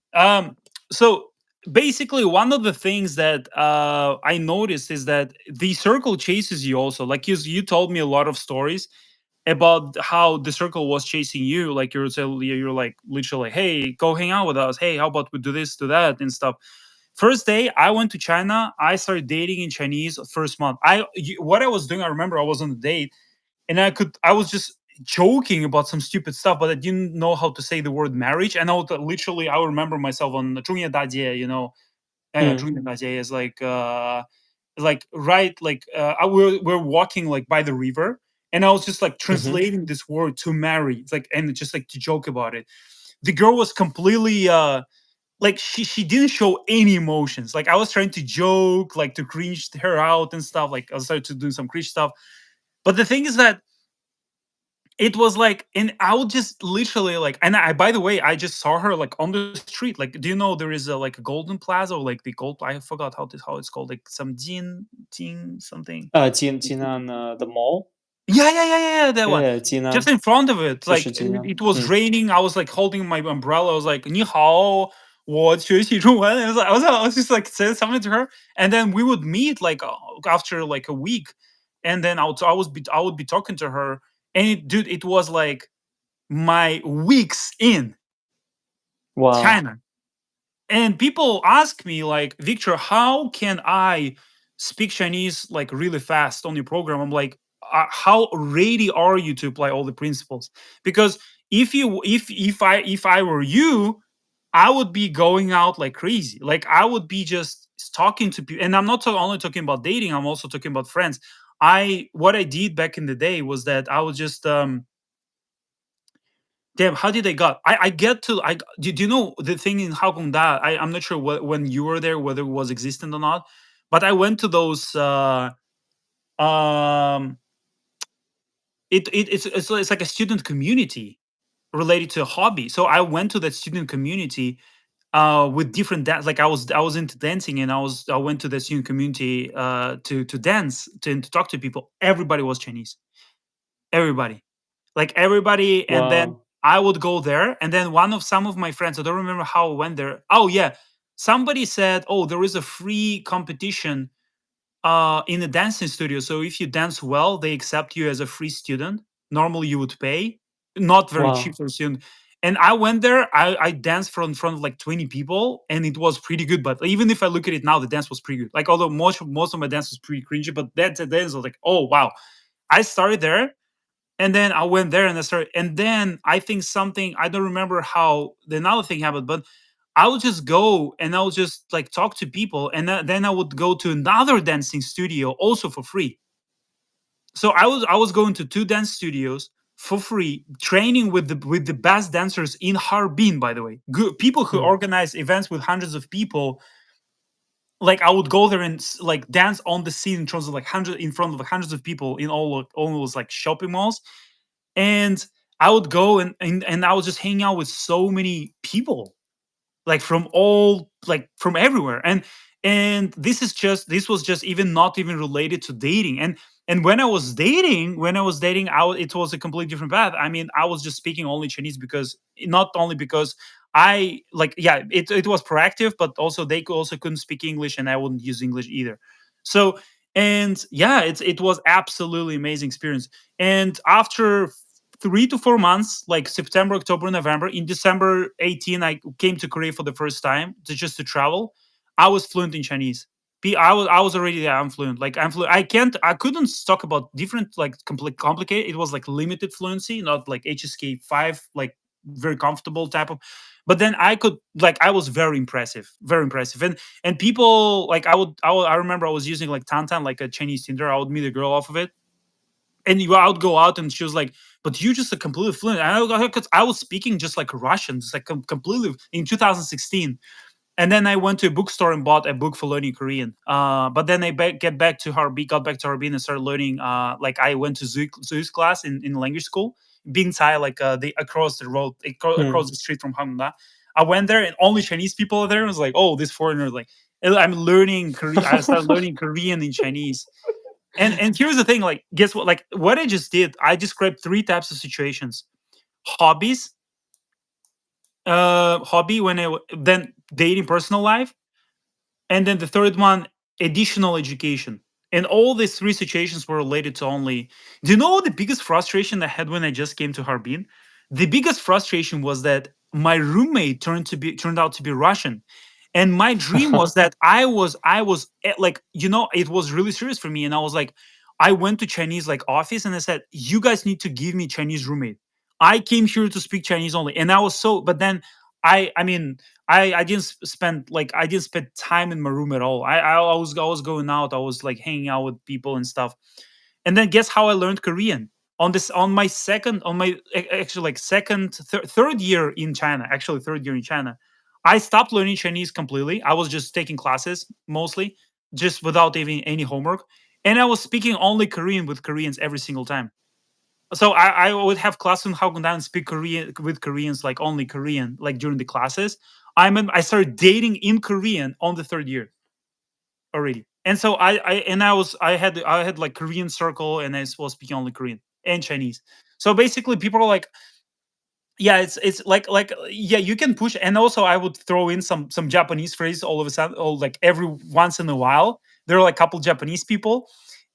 So basically one of the things that I noticed is that the circle chases you also. Like you told me a lot of stories about how the circle was chasing you. Like you're like literally, hey, go hang out with us. Hey, how about we do this, do that, and stuff. First day I went to China, I started dating in Chinese first month. What I was doing, I remember I was on a date and I was just joking about some stupid stuff, but I didn't know how to say the word marriage. And I would remember myself on the 中业大街, Mm, 中业大街is like right like we're walking like by the river, and I was just like mhm. translating this word to marry. It's like, and just like to joke about it. The girl was completely like she didn't show any emotions. Like I was trying to joke, like to cringe her out and stuff. Like I started to do some cringe stuff. But the thing is that it was like, and I would just literally like, and I, by the way, I just saw her like on the street. Like, do you know there is a like a Golden Plaza, or like the gold? I forgot how it's called. Like some Jin something. Jinan, the mall? Yeah, that one. Yeah, Just Jinan, in front of it, like 就是 Jinan. it was Mm. raining. I was like holding my umbrella. I was like, 你好, 我学习中文. I was just like saying something to her, and then we would meet like after like a week, and then I would be talking to her, and dude, it was like my weeks in Wow. China. And people ask me like, Victor, how can I speak Chinese like really fast on your program? I'm like, how ready are you to apply all the principles? Because if I were you, I would be going out like crazy. Like I would be just talking to people, and I'm not only talking about dating. I'm also talking about friends. What I did back in the day was that I was just damn, how did I got? I get to I do you know the thing in Haokongda? I'm not sure when you were there whether it was existent or not, but I went to those. Um, it's like a student community related to a hobby. So I went to that student community with different dance. Like I was into dancing, and I went to the student community to dance to talk to people. Everybody was Chinese. Everybody. Like everybody, and then Wow. I would go there, and then some of my friends, I don't remember how I went there. Oh yeah, somebody said, oh, there is a free competition in the dancing studio, so if you dance well they accept you as a free student. Normally you would pay, not very cheap Wow. for a student. And I went there, I danced in front of like 20 people, and it was pretty good. But even if I look at it now, the dance was pretty good. Like although most of my dance was pretty cringy, but that dance was like, oh wow. I started there, and then I went there and I started, and then I think something, I don't remember how the another thing happened, but I would just go and I would just like talk to people, and then I would go to another dancing studio also for free. So I was going to two dance studios for free, training with the best dancers in Harbin. By the way, good people who Mm. organize events with hundreds of people. Like I would go there and like dance on the scene in terms of like in front of like, hundreds of people in all those like shopping malls. And I would go and I was just hanging out with so many people, like from everywhere. And this was just even not even related to dating. And when I was dating, it was a completely different path. I mean, I was just speaking only Chinese because not only because I like, yeah, it was proactive, but also they also couldn't speak English and I wouldn't use English either. So And yeah, it was absolutely amazing experience. And after 3 to 4 months, like September, October, November, in December 18, I came to Korea for the first time to just to travel. I was fluent in Chinese. I was already there. I'm fluent. Like I'm fluent. I couldn't talk about different like complicated. It was like limited fluency, not like HSK 5, like very comfortable type of. But then I could like I was very impressive. And people like I remember I was using like Tantan, like a Chinese Tinder. I would meet a girl off of it, and I would go out, and she was like, "But you just a completely fluent." And because I was speaking just like Russian, just like completely in 2016. And then I went to a bookstore and bought a book for learning Korean. But then I got back to Harbin and started learning. Like I went to Zeus class in language school, being Thai, like the across the road, Hmm. across the street from Hangda. I went there and only Chinese people are there. I was like, oh, this foreigner, like and I'm learning Korean. I started learning Korean in Chinese. And here's the thing, like, guess what? Like what I just did, I described three types of situations: hobbies, hobby when then dating, personal life, and then the third one, additional education. And all these three situations were related to only. Do you know what the biggest frustration I had when I just came to Harbin? The biggest frustration was that my roommate turned out to be Russian. And my dream was that I was like, it was really serious for me. And I was like, I went to Chinese like office and I said, you guys need to give me Chinese roommate. I came here to speak Chinese only. And I was so, but then I mean, I didn't spend like I didn't spend time in my room at all. I was going out. I was like hanging out with people and stuff. And then guess how I learned Korean? On my second on my actually like third year in China. Actually, third year in China, I stopped learning Chinese completely. I was just taking classes mostly, just without even any homework, and I was speaking only Korean with Koreans every single time. So I would have class in Hagunda and speak Korean with Koreans, like only Korean, like during the classes. I started dating in Korean on the third year already. And so I had like Korean circle, and I was speaking only Korean and Chinese. So basically people are like, yeah, it's like yeah, you can push. And also I would throw in some Japanese phrase all of a sudden, or like every once in a while. There are like a couple Japanese people,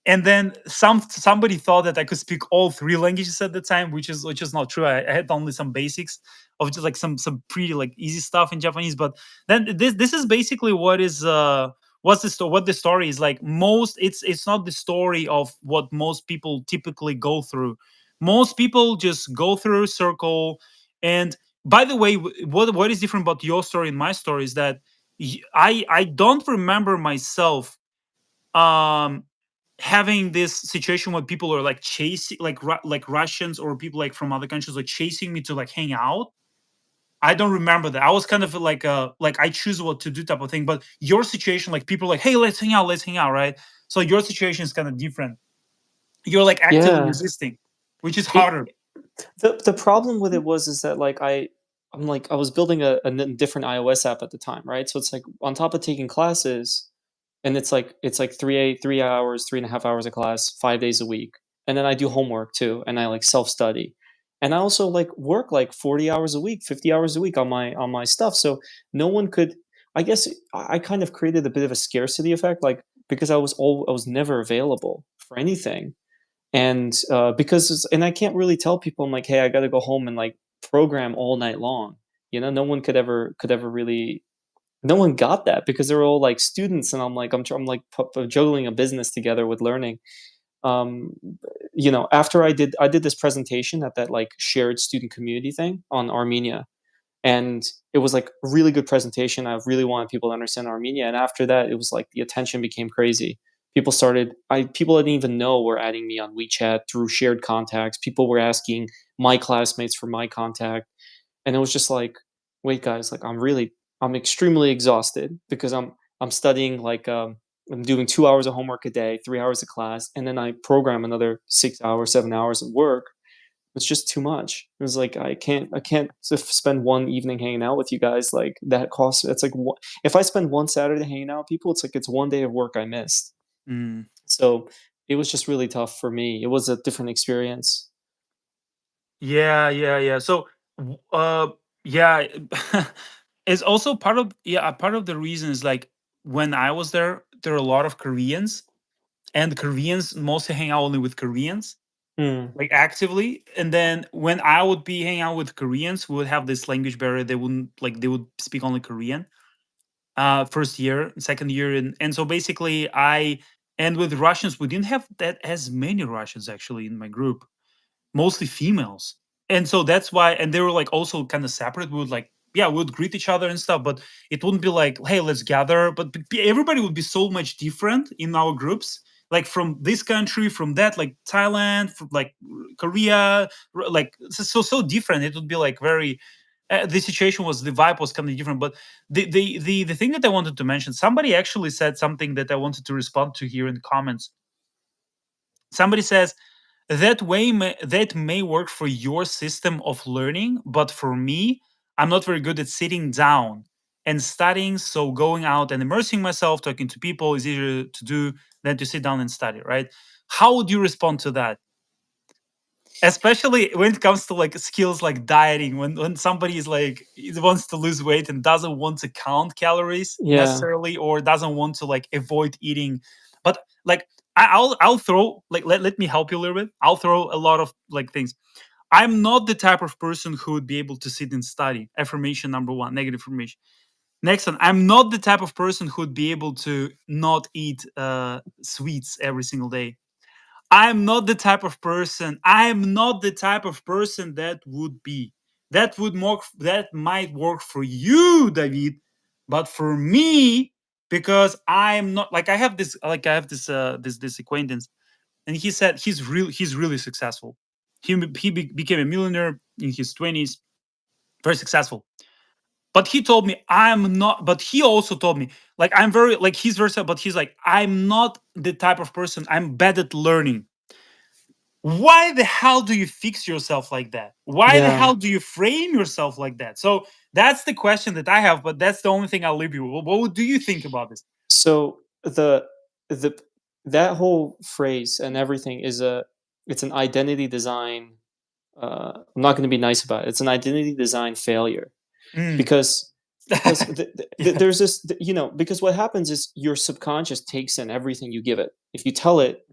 and then somebody thought that I could speak all three languages at the time, which is not true. I had only some basics of just like some pretty like easy stuff in Japanese. But then this is basically what the story is like. It's not the story of what most people typically go through. Most people just go through a circle. And by the way, what is different about your story and my story is that I don't remember myself um having this situation where people are like chasing like Russians or people like from other countries like chasing me to like hang out. I don't remember that. I was kind of like I choose what to do type of thing. But your situation, like people are like, hey, let's hang out, right? So your situation is kind of different. You're like actively Yeah. resisting, which is It harder. the problem with it was is that like I'm like I was building a different iOS app at the time, right? So it's like on top of taking classes, and it's like 3 hours, 3.5 hours of class, 5 days a week, and then I do homework too, and I like self study, and I also like work like 40 hours a week, 50 hours a week on my stuff. So no one could. I guess I kind of created a bit of a scarcity effect, like because I was never available for anything. And and I can't really tell people I'm like, hey, I got to go home and like program all night long. No one could ever really. No one got that because they're all like students, and I'm like juggling a business together with learning. Um, After I did this presentation at that like shared student community thing on Armenia, and it was like a really good presentation. I really wanted people to understand Armenia, and after that, it was like the attention became crazy. People I didn't even know were adding me on WeChat through shared contacts. People were asking my classmates for my contact, and it was just like, wait, guys, like I'm extremely exhausted because I'm studying like I'm doing 2 hours of homework a day, 3 hours of class, and then I program another 6 hours, 7 hours of work. It's just too much. It was like I can't spend one evening hanging out with you guys. Like that costs. It's like if I spend one Saturday hanging out with people, it's like it's one day of work I missed. Mm. So it was just really tough for me. It was a different experience. Yeah, yeah, yeah. So, yeah, it's also part of, yeah, a part of the reason is like when I was there, there are a lot of Koreans, and Koreans mostly hang out only with Koreans, Mm. like actively. And then when I would be hanging out with Koreans, we would have this language barrier. They wouldn't like they would speak only Korean. First year, second year, and so basically and with Russians, we didn't have that as many Russians actually in my group, mostly females. And so that's why, and they were like also kind of separate. We would like, yeah, we would greet each other and stuff, but it wouldn't be like, hey, let's gather. But everybody would be so much different in our groups, like from this country, from that, like Thailand, from like Korea, like so different. It would be like very. The situation was the vibe was kind of different, but the thing that I wanted to mention, somebody actually said something that I wanted to respond to here in the comments. Somebody says that may work for your system of learning, but for me, I'm not very good at sitting down and studying. So going out and immersing myself, talking to people is easier to do than to sit down and study, right? How would you respond to that? Especially when it comes to like skills like dieting, when somebody is like wants to lose weight and doesn't want to count calories Yeah. necessarily, or doesn't want to like avoid eating. But like I'll throw like let me help you a little bit. I'll throw a lot of like things. I'm not the type of person who would be able to sit and study. Affirmation number one, negative affirmation. Next one, I'm not the type of person who would be able to not eat sweets every single day. I'm not the type of person. I'm not the type of person that would be. That might work for you, David, but for me, because I'm not like I have this acquaintance, and he said he's really successful. Became a millionaire in his 20s, very successful. But he told me I'm not. But he also told me like I'm very like he's versatile, but he's like I'm not the type of person. I'm bad at learning. Why the hell do you fix yourself like that? Why the Yeah. hell do you frame yourself like that? So that's the question that I have, but that's the only thing I'll leave you with. What do you think about this? So the that whole phrase and everything is it's an identity design. I'm not going to be nice about it. It's an identity design failure Mm. because Yeah. there's this because what happens is your subconscious takes in everything you give it. If you tell it,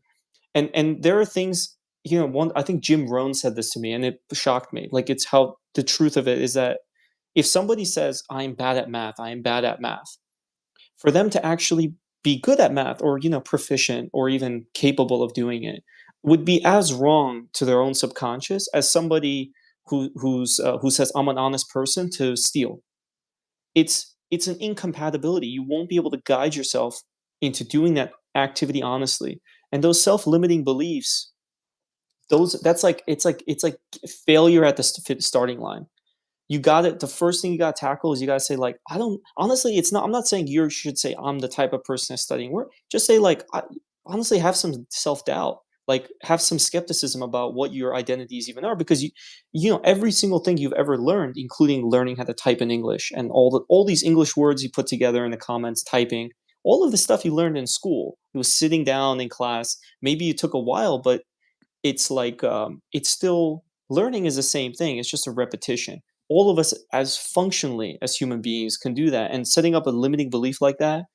and there are things, one, I think Jim Rohn said this to me and it shocked me. Like, it's how the truth of it is that if somebody says I'm bad at math, I am bad at math, for them to actually be good at math, or proficient, or even capable of doing it, would be as wrong to their own subconscious as somebody who says I'm an honest person to steal. It's an incompatibility. You won't be able to guide yourself into doing that activity honestly. And those self-limiting beliefs, it's like failure at the starting line. You got it. The first thing you got to tackle is you got to say, like, I don't, honestly, it's not, I'm not saying you should say I'm the type of person that's studying work. Just say, like, honestly, have some self-doubt, like have some skepticism about what your identities even are, because every single thing you've ever learned, including learning how to type in English and all these English words you put together in the comments, typing, all of the stuff you learned in school, it was sitting down in class. Maybe it took a while, but it's like, it's still, learning is the same thing. It's just a repetition. All of us, as functionally as human beings, can do that. And setting up a limiting belief like that,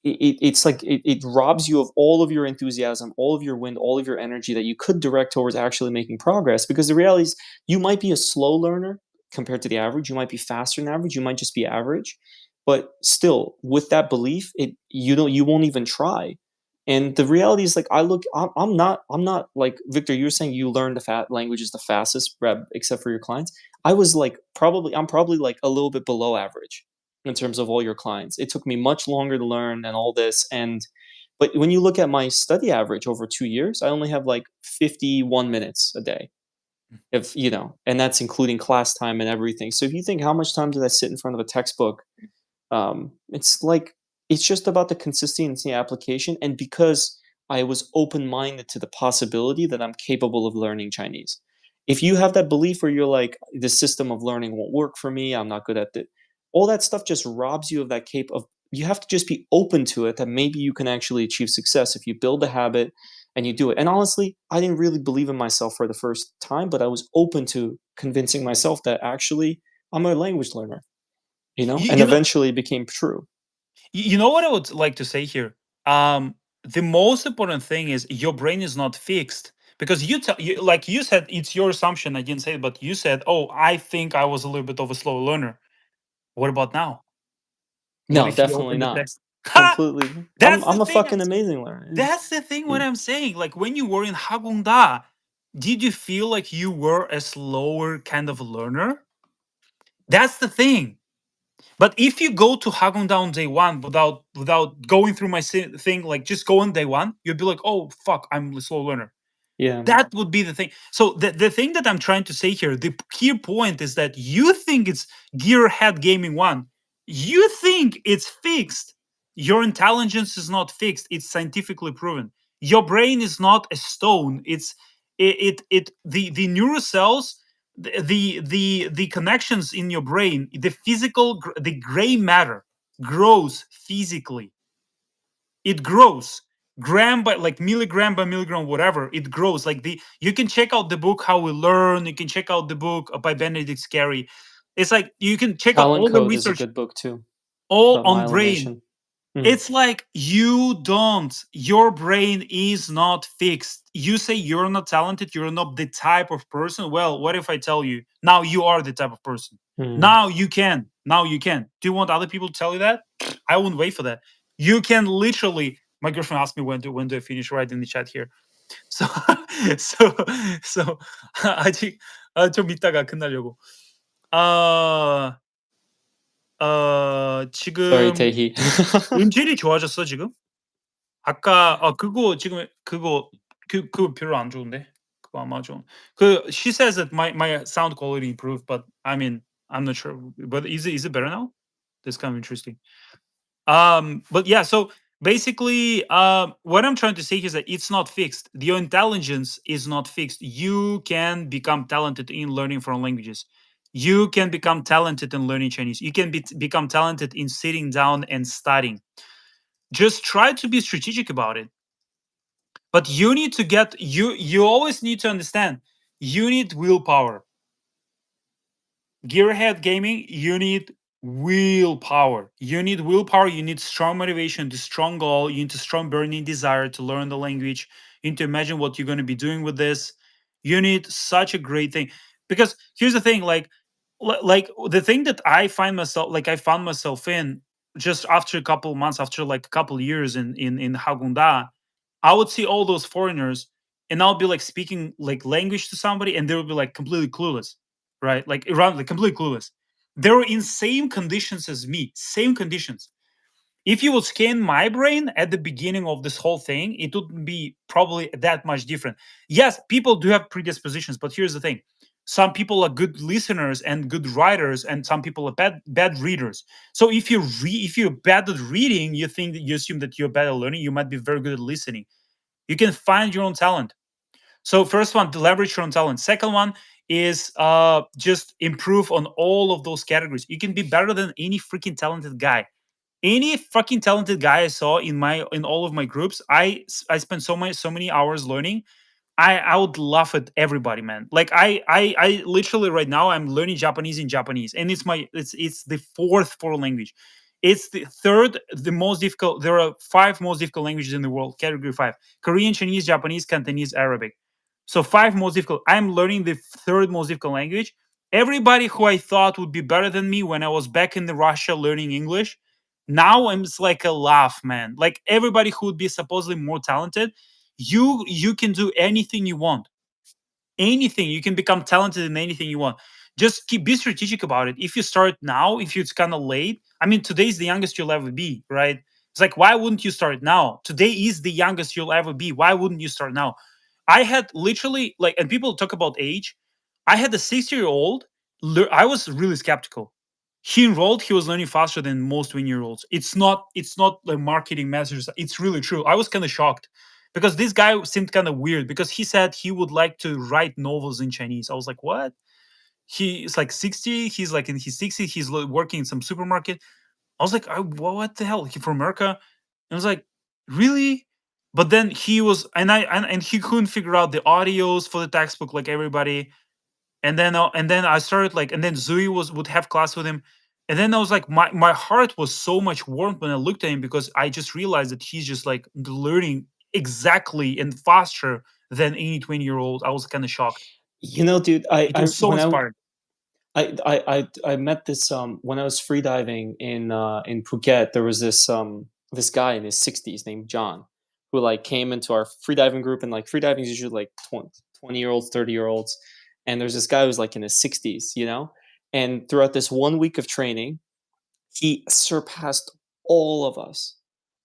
it's like it robs you of all of your enthusiasm, all of your wind, all of your energy that you could direct towards actually making progress. Because the reality is, you might be a slow learner compared to the average. You might be faster than average. You might just be average. But still, with that belief, you won't even try. And the reality is, like, I'm not like Victor. You're saying you learn the fat languages the fastest, except for your clients. I'm probably like a little bit below average in terms of all your clients. It took me much longer to learn and all this. But when you look at my study average over 2 years, I only have like 51 minutes a day. If and that's including class time and everything. So if you think, how much time did I sit in front of a textbook? It's like, it's just about the consistency application. And because I was open-minded to the possibility that I'm capable of learning Chinese. If you have that belief where you're like, the system of learning won't work for me, I'm not good at it, all that stuff just robs you of that you have to just be open to it, that maybe you can actually achieve success if you build a habit and you do it. And honestly, I didn't really believe in myself for the first time, but I was open to convincing myself that actually I'm a language learner, you, and you know eventually it became true. you know what I would like to say here. Um the most important thing is your brain is not fixed, because like you said, it's your assumption. I didn't say it, but you said, "Oh, I think I was a little bit of a slow learner." What about now? What No, if you definitely open the not. text? Ha! Completely. That's the I'm a thing. fucking amazing learner. That's the thing. What Yeah. I'm saying, like when you were in Hagongda, did you feel like you were a slower kind of learner? That's the thing. But if you go to Hagongda on day one without going through my thing, like just go on day one, you'll be like, oh fuck, I'm a slow learner. Yeah. That would be the thing. So the thing that I'm trying to say here, the key point is that you think it's Gearhead Gaming 1. You think it's fixed. Your intelligence is not fixed. It's scientifically proven. Your brain is not a stone. It the neurocells, the connections in your brain, the physical the gray matter grows physically. It grows gram by like milligram by milligram, whatever. It grows like the you can check out the book How We Learn. You can check out the book by Benedict Scary. It's like you can check out Talent all the Code is a research good book too all about on brain. myelination. Mhm. It's like you don't, your brain is not fixed. You say you're not talented, you're not the type of person. Well, what if I tell you now you are the type of person? Mhm. Now you can. Now you can. Do you want other people to tell you that? I wouldn't wait for that. You can literally. My girlfriend asked me when do I finish, right in the chat here. So so so 아직 좀 이따가 끝나려고. 아, Sorry, 지금 Tehi. 음질이 좋아졌어 지금? 아까 그거 지금 그거 별로 안 좋은데. 그거 아마 좀 she says that my sound quality improved, but I mean, I'm not sure. But is it better now? That's kind of interesting. But yeah, so basically, what I'm trying to say here is that it's not fixed. Your intelligence is not fixed. You can become talented in learning foreign languages. You can become talented in learning Chinese. You can become talented in sitting down and studying. Just try to be strategic about it. But you need to get you always need to understand you need willpower. Gearhead gaming, you need willpower. You need willpower, you need strong motivation, the strong goal, you need a strong burning desire to learn the language. You need to imagine what you're going to be doing with this. You need such a great thing. Because here's the thing, like the thing that I found myself in just after a couple of months, after like a couple of years in Hagunda, I would see all those foreigners and I'll be like speaking like language to somebody and they would be like completely clueless, right? Like around like completely clueless. They were in same conditions as me, same conditions. If you would scan my brain at the beginning of this whole thing, it wouldn't be probably that much different. Yes, people do have predispositions, but here's the thing. Some people are good listeners and good writers, and some people are bad readers. So if you're bad at reading, you assume that you're bad at learning. You might be very good at listening. You can find your own talent. So first one, to leverage your own talent. Second one is just improve on all of those categories. You can be better than any freaking talented guy. Any fucking talented guy I saw in all of my groups, I spent so many hours learning. I would laugh at everybody, man. Like I literally right now I'm learning Japanese in Japanese, and it's the fourth foreign language. It's the third, the most difficult. There are five most difficult languages in the world. Category five: Korean, Chinese, Japanese, Cantonese, Arabic. So five most difficult. I'm learning the third most difficult language. Everybody who I thought would be better than me when I was back in the Russia learning English, now I'm just like a laugh, man. Like everybody who would be supposedly more talented, you can do anything you want. Anything. You can become talented in anything you want. Just be strategic about it. If you start now, if it's kind of late, I mean, today's the youngest you'll ever be, right? It's like, why wouldn't you start now? Today is the youngest you'll ever be. Why wouldn't you start now? I had literally like, and people talk about age. I had a 60-year-old. I was really skeptical. He enrolled. He was learning faster than most 20-year-olds. It's not. It's not like marketing messages. It's really true. I was kind of shocked because this guy seemed kind of weird because he said he would like to write novels in Chinese. I was like, what? He's like 60. He's like in his 60s. He's working in some supermarket. I was like, what the hell? He from America? And I was like, really? But then he was, and he couldn't figure out the audios for the textbook like everybody. And then I started like, and then Zui would have class with him. And then I was like, my heart was so much warmed when I looked at him, because I just realized that he's just like learning exactly and faster than any 20-year-old. I was kind of shocked. Dude, It was so inspiring. I met this when I was freediving in Phuket. There was this guy in his 60s named John, who like came into our freediving group, and like freediving is usually like 20-year-olds, 30-year-olds, and there's this guy who's like in his 60s. And throughout this 1 week of training, he surpassed all of us.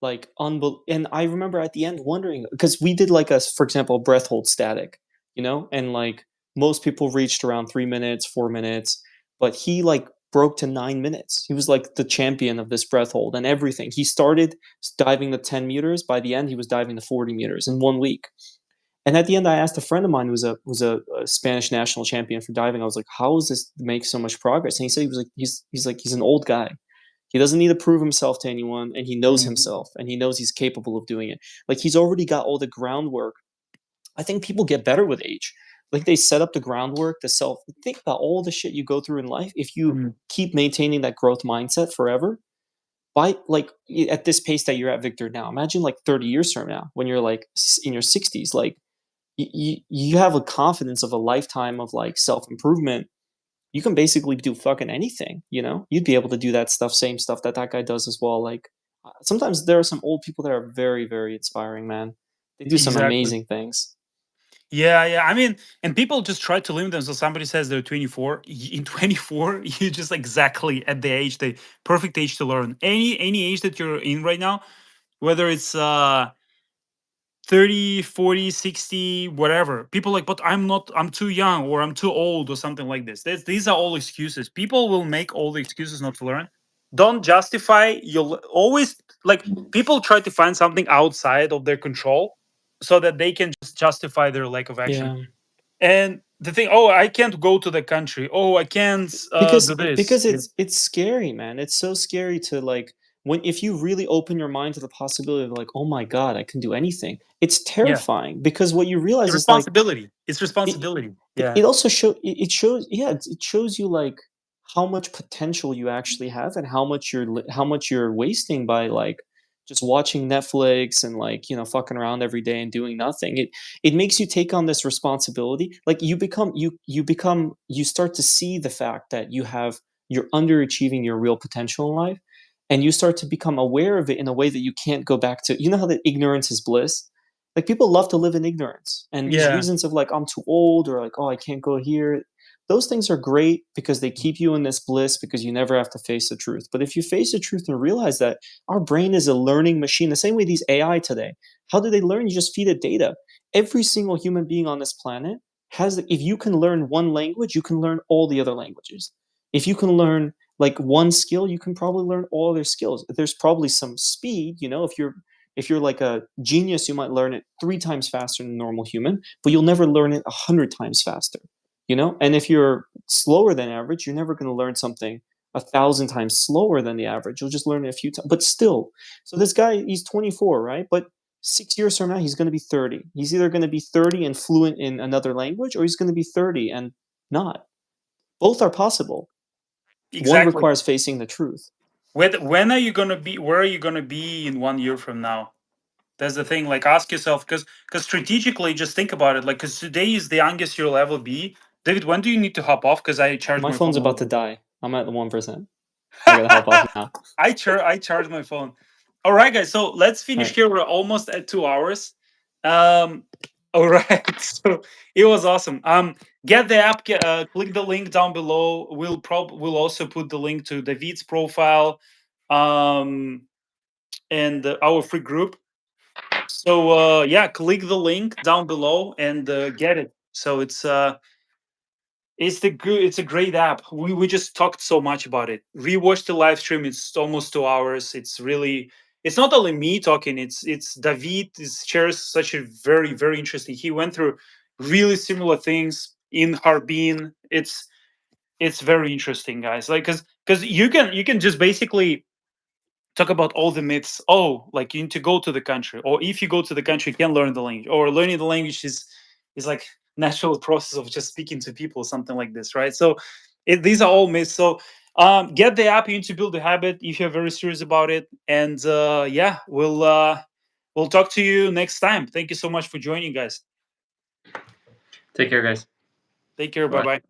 Like and I remember at the end wondering, because we did like for example, breath hold static, and like most people reached around 3 minutes, 4 minutes, but he like broke to 9 minutes. He was like the champion of this breath hold and everything. He started diving the 10 meters. By the end, he was diving the 40 meters in 1 week. And at the end, I asked a friend of mine who was a Spanish national champion for diving. I was like, "How does this make so much progress?" And he said he was like, he's an old guy. He doesn't need to prove himself to anyone, and he knows Mhm. himself, and he knows he's capable of doing it. Like he's already got all the groundwork. I think people get better with age. Like they set up the groundwork, the self. Think about all the shit you go through in life. If you Mhm. keep maintaining that growth mindset forever, by like at this pace that you're at, Victor, now, imagine like 30 years from now when you're like in your 60s, like you have a confidence of a lifetime of like self improvement. You can basically do fucking anything. You'd be able to do that stuff, same stuff that guy does as well. Like sometimes there are some old people that are very, very inspiring, man. They do some Exactly. amazing things. Yeah, yeah. I mean, and people just try to limit them. So somebody says they're 24. In 24, you're just exactly at the age, the perfect age to learn. Any age that you're in right now, whether it's 30, 40, 60, whatever. People like, but I'm not, I'm too young, or I'm too old, or something like this. These are all excuses. People will make all the excuses not to learn. Don't justify. You'll always, like, people try to find something outside of their control so that they can just justify their lack of action. Yeah. And the thing, oh, I can't go to the country. Oh, I can't do this. Because it's scary, man. It's so scary to like when if you really open your mind to the possibility of like, oh my god, I can do anything. It's Yeah, terrifying because what you realize is like responsibility. It's it responsibility. it Yeah, also it shows, yeah, it shows you like how much potential you actually have and how much you're wasting by like just watching Netflix and like fucking around every day and doing nothing. It makes you take on this responsibility. Like you start to see the fact that you're underachieving your real potential in life, and you start to become aware of it in a way that you can't go back to. You know how that ignorance is bliss. Like people love to live in ignorance, and these yeah, reasons of like I'm too old or like, oh, I can't go here, those things are great because they keep you in this bliss because you never have to face the truth. But if you face the truth and realize that our brain is a learning machine, the same way these AI today, how do they learn? You just feed it data. Every single human being on this planet has, if you can learn one language, you can learn all the other languages. If you can learn like one skill, you can probably learn all other skills. There's probably some speed, if you're like a genius, you might learn it 3 times faster than a normal human, but you'll never learn it 100 times faster. And if you're slower than average, you're never going to learn something 1,000 times slower than the average. You'll just learn it a few times, but still. So this guy, he's 24, right? But 6 years from now, he's going to be 30. He's either going to be 30 and fluent in another language, or he's going to be 30 and not. Both are possible. One exactly. requires facing the truth. When are you gonna be? Where are you gonna be in 1 year from now? That's the thing. Like, ask yourself, because strategically, just think about it. Like, because today is the youngest you'll ever be. David, when do you need to hop off? Because I charge My my phone's about phone. to die. I'm at the 1%. I got to hop off now. I charge my phone. All right, guys. So let's All finish right. here. We're almost at 2 hours. Um. All right. So it was awesome. Get the app. Click the link down below. We'll also put the link to David's profile. Um. And our free group. So yeah, click the link down below and get it. So it's a great app. We just talked so much about it. Rewatch the live stream. It's almost 2 hours. It's not only me talking. It's David is shares such a very interesting. He went through really similar things in Harbin. It's very interesting, guys. Like, because you can just basically talk about all the myths. Oh, like you need to go to the country, or if you go to the country, you can learn the language, or learning the language is like natural process of just speaking to people, something like this, right? So these are all myths. So Get the app. You need to build a habit if you're very serious about it. And yeah, we'll talk to you next time. Thank you so much for joining, guys. Take care, guys. Take care. Bye. Bye bye.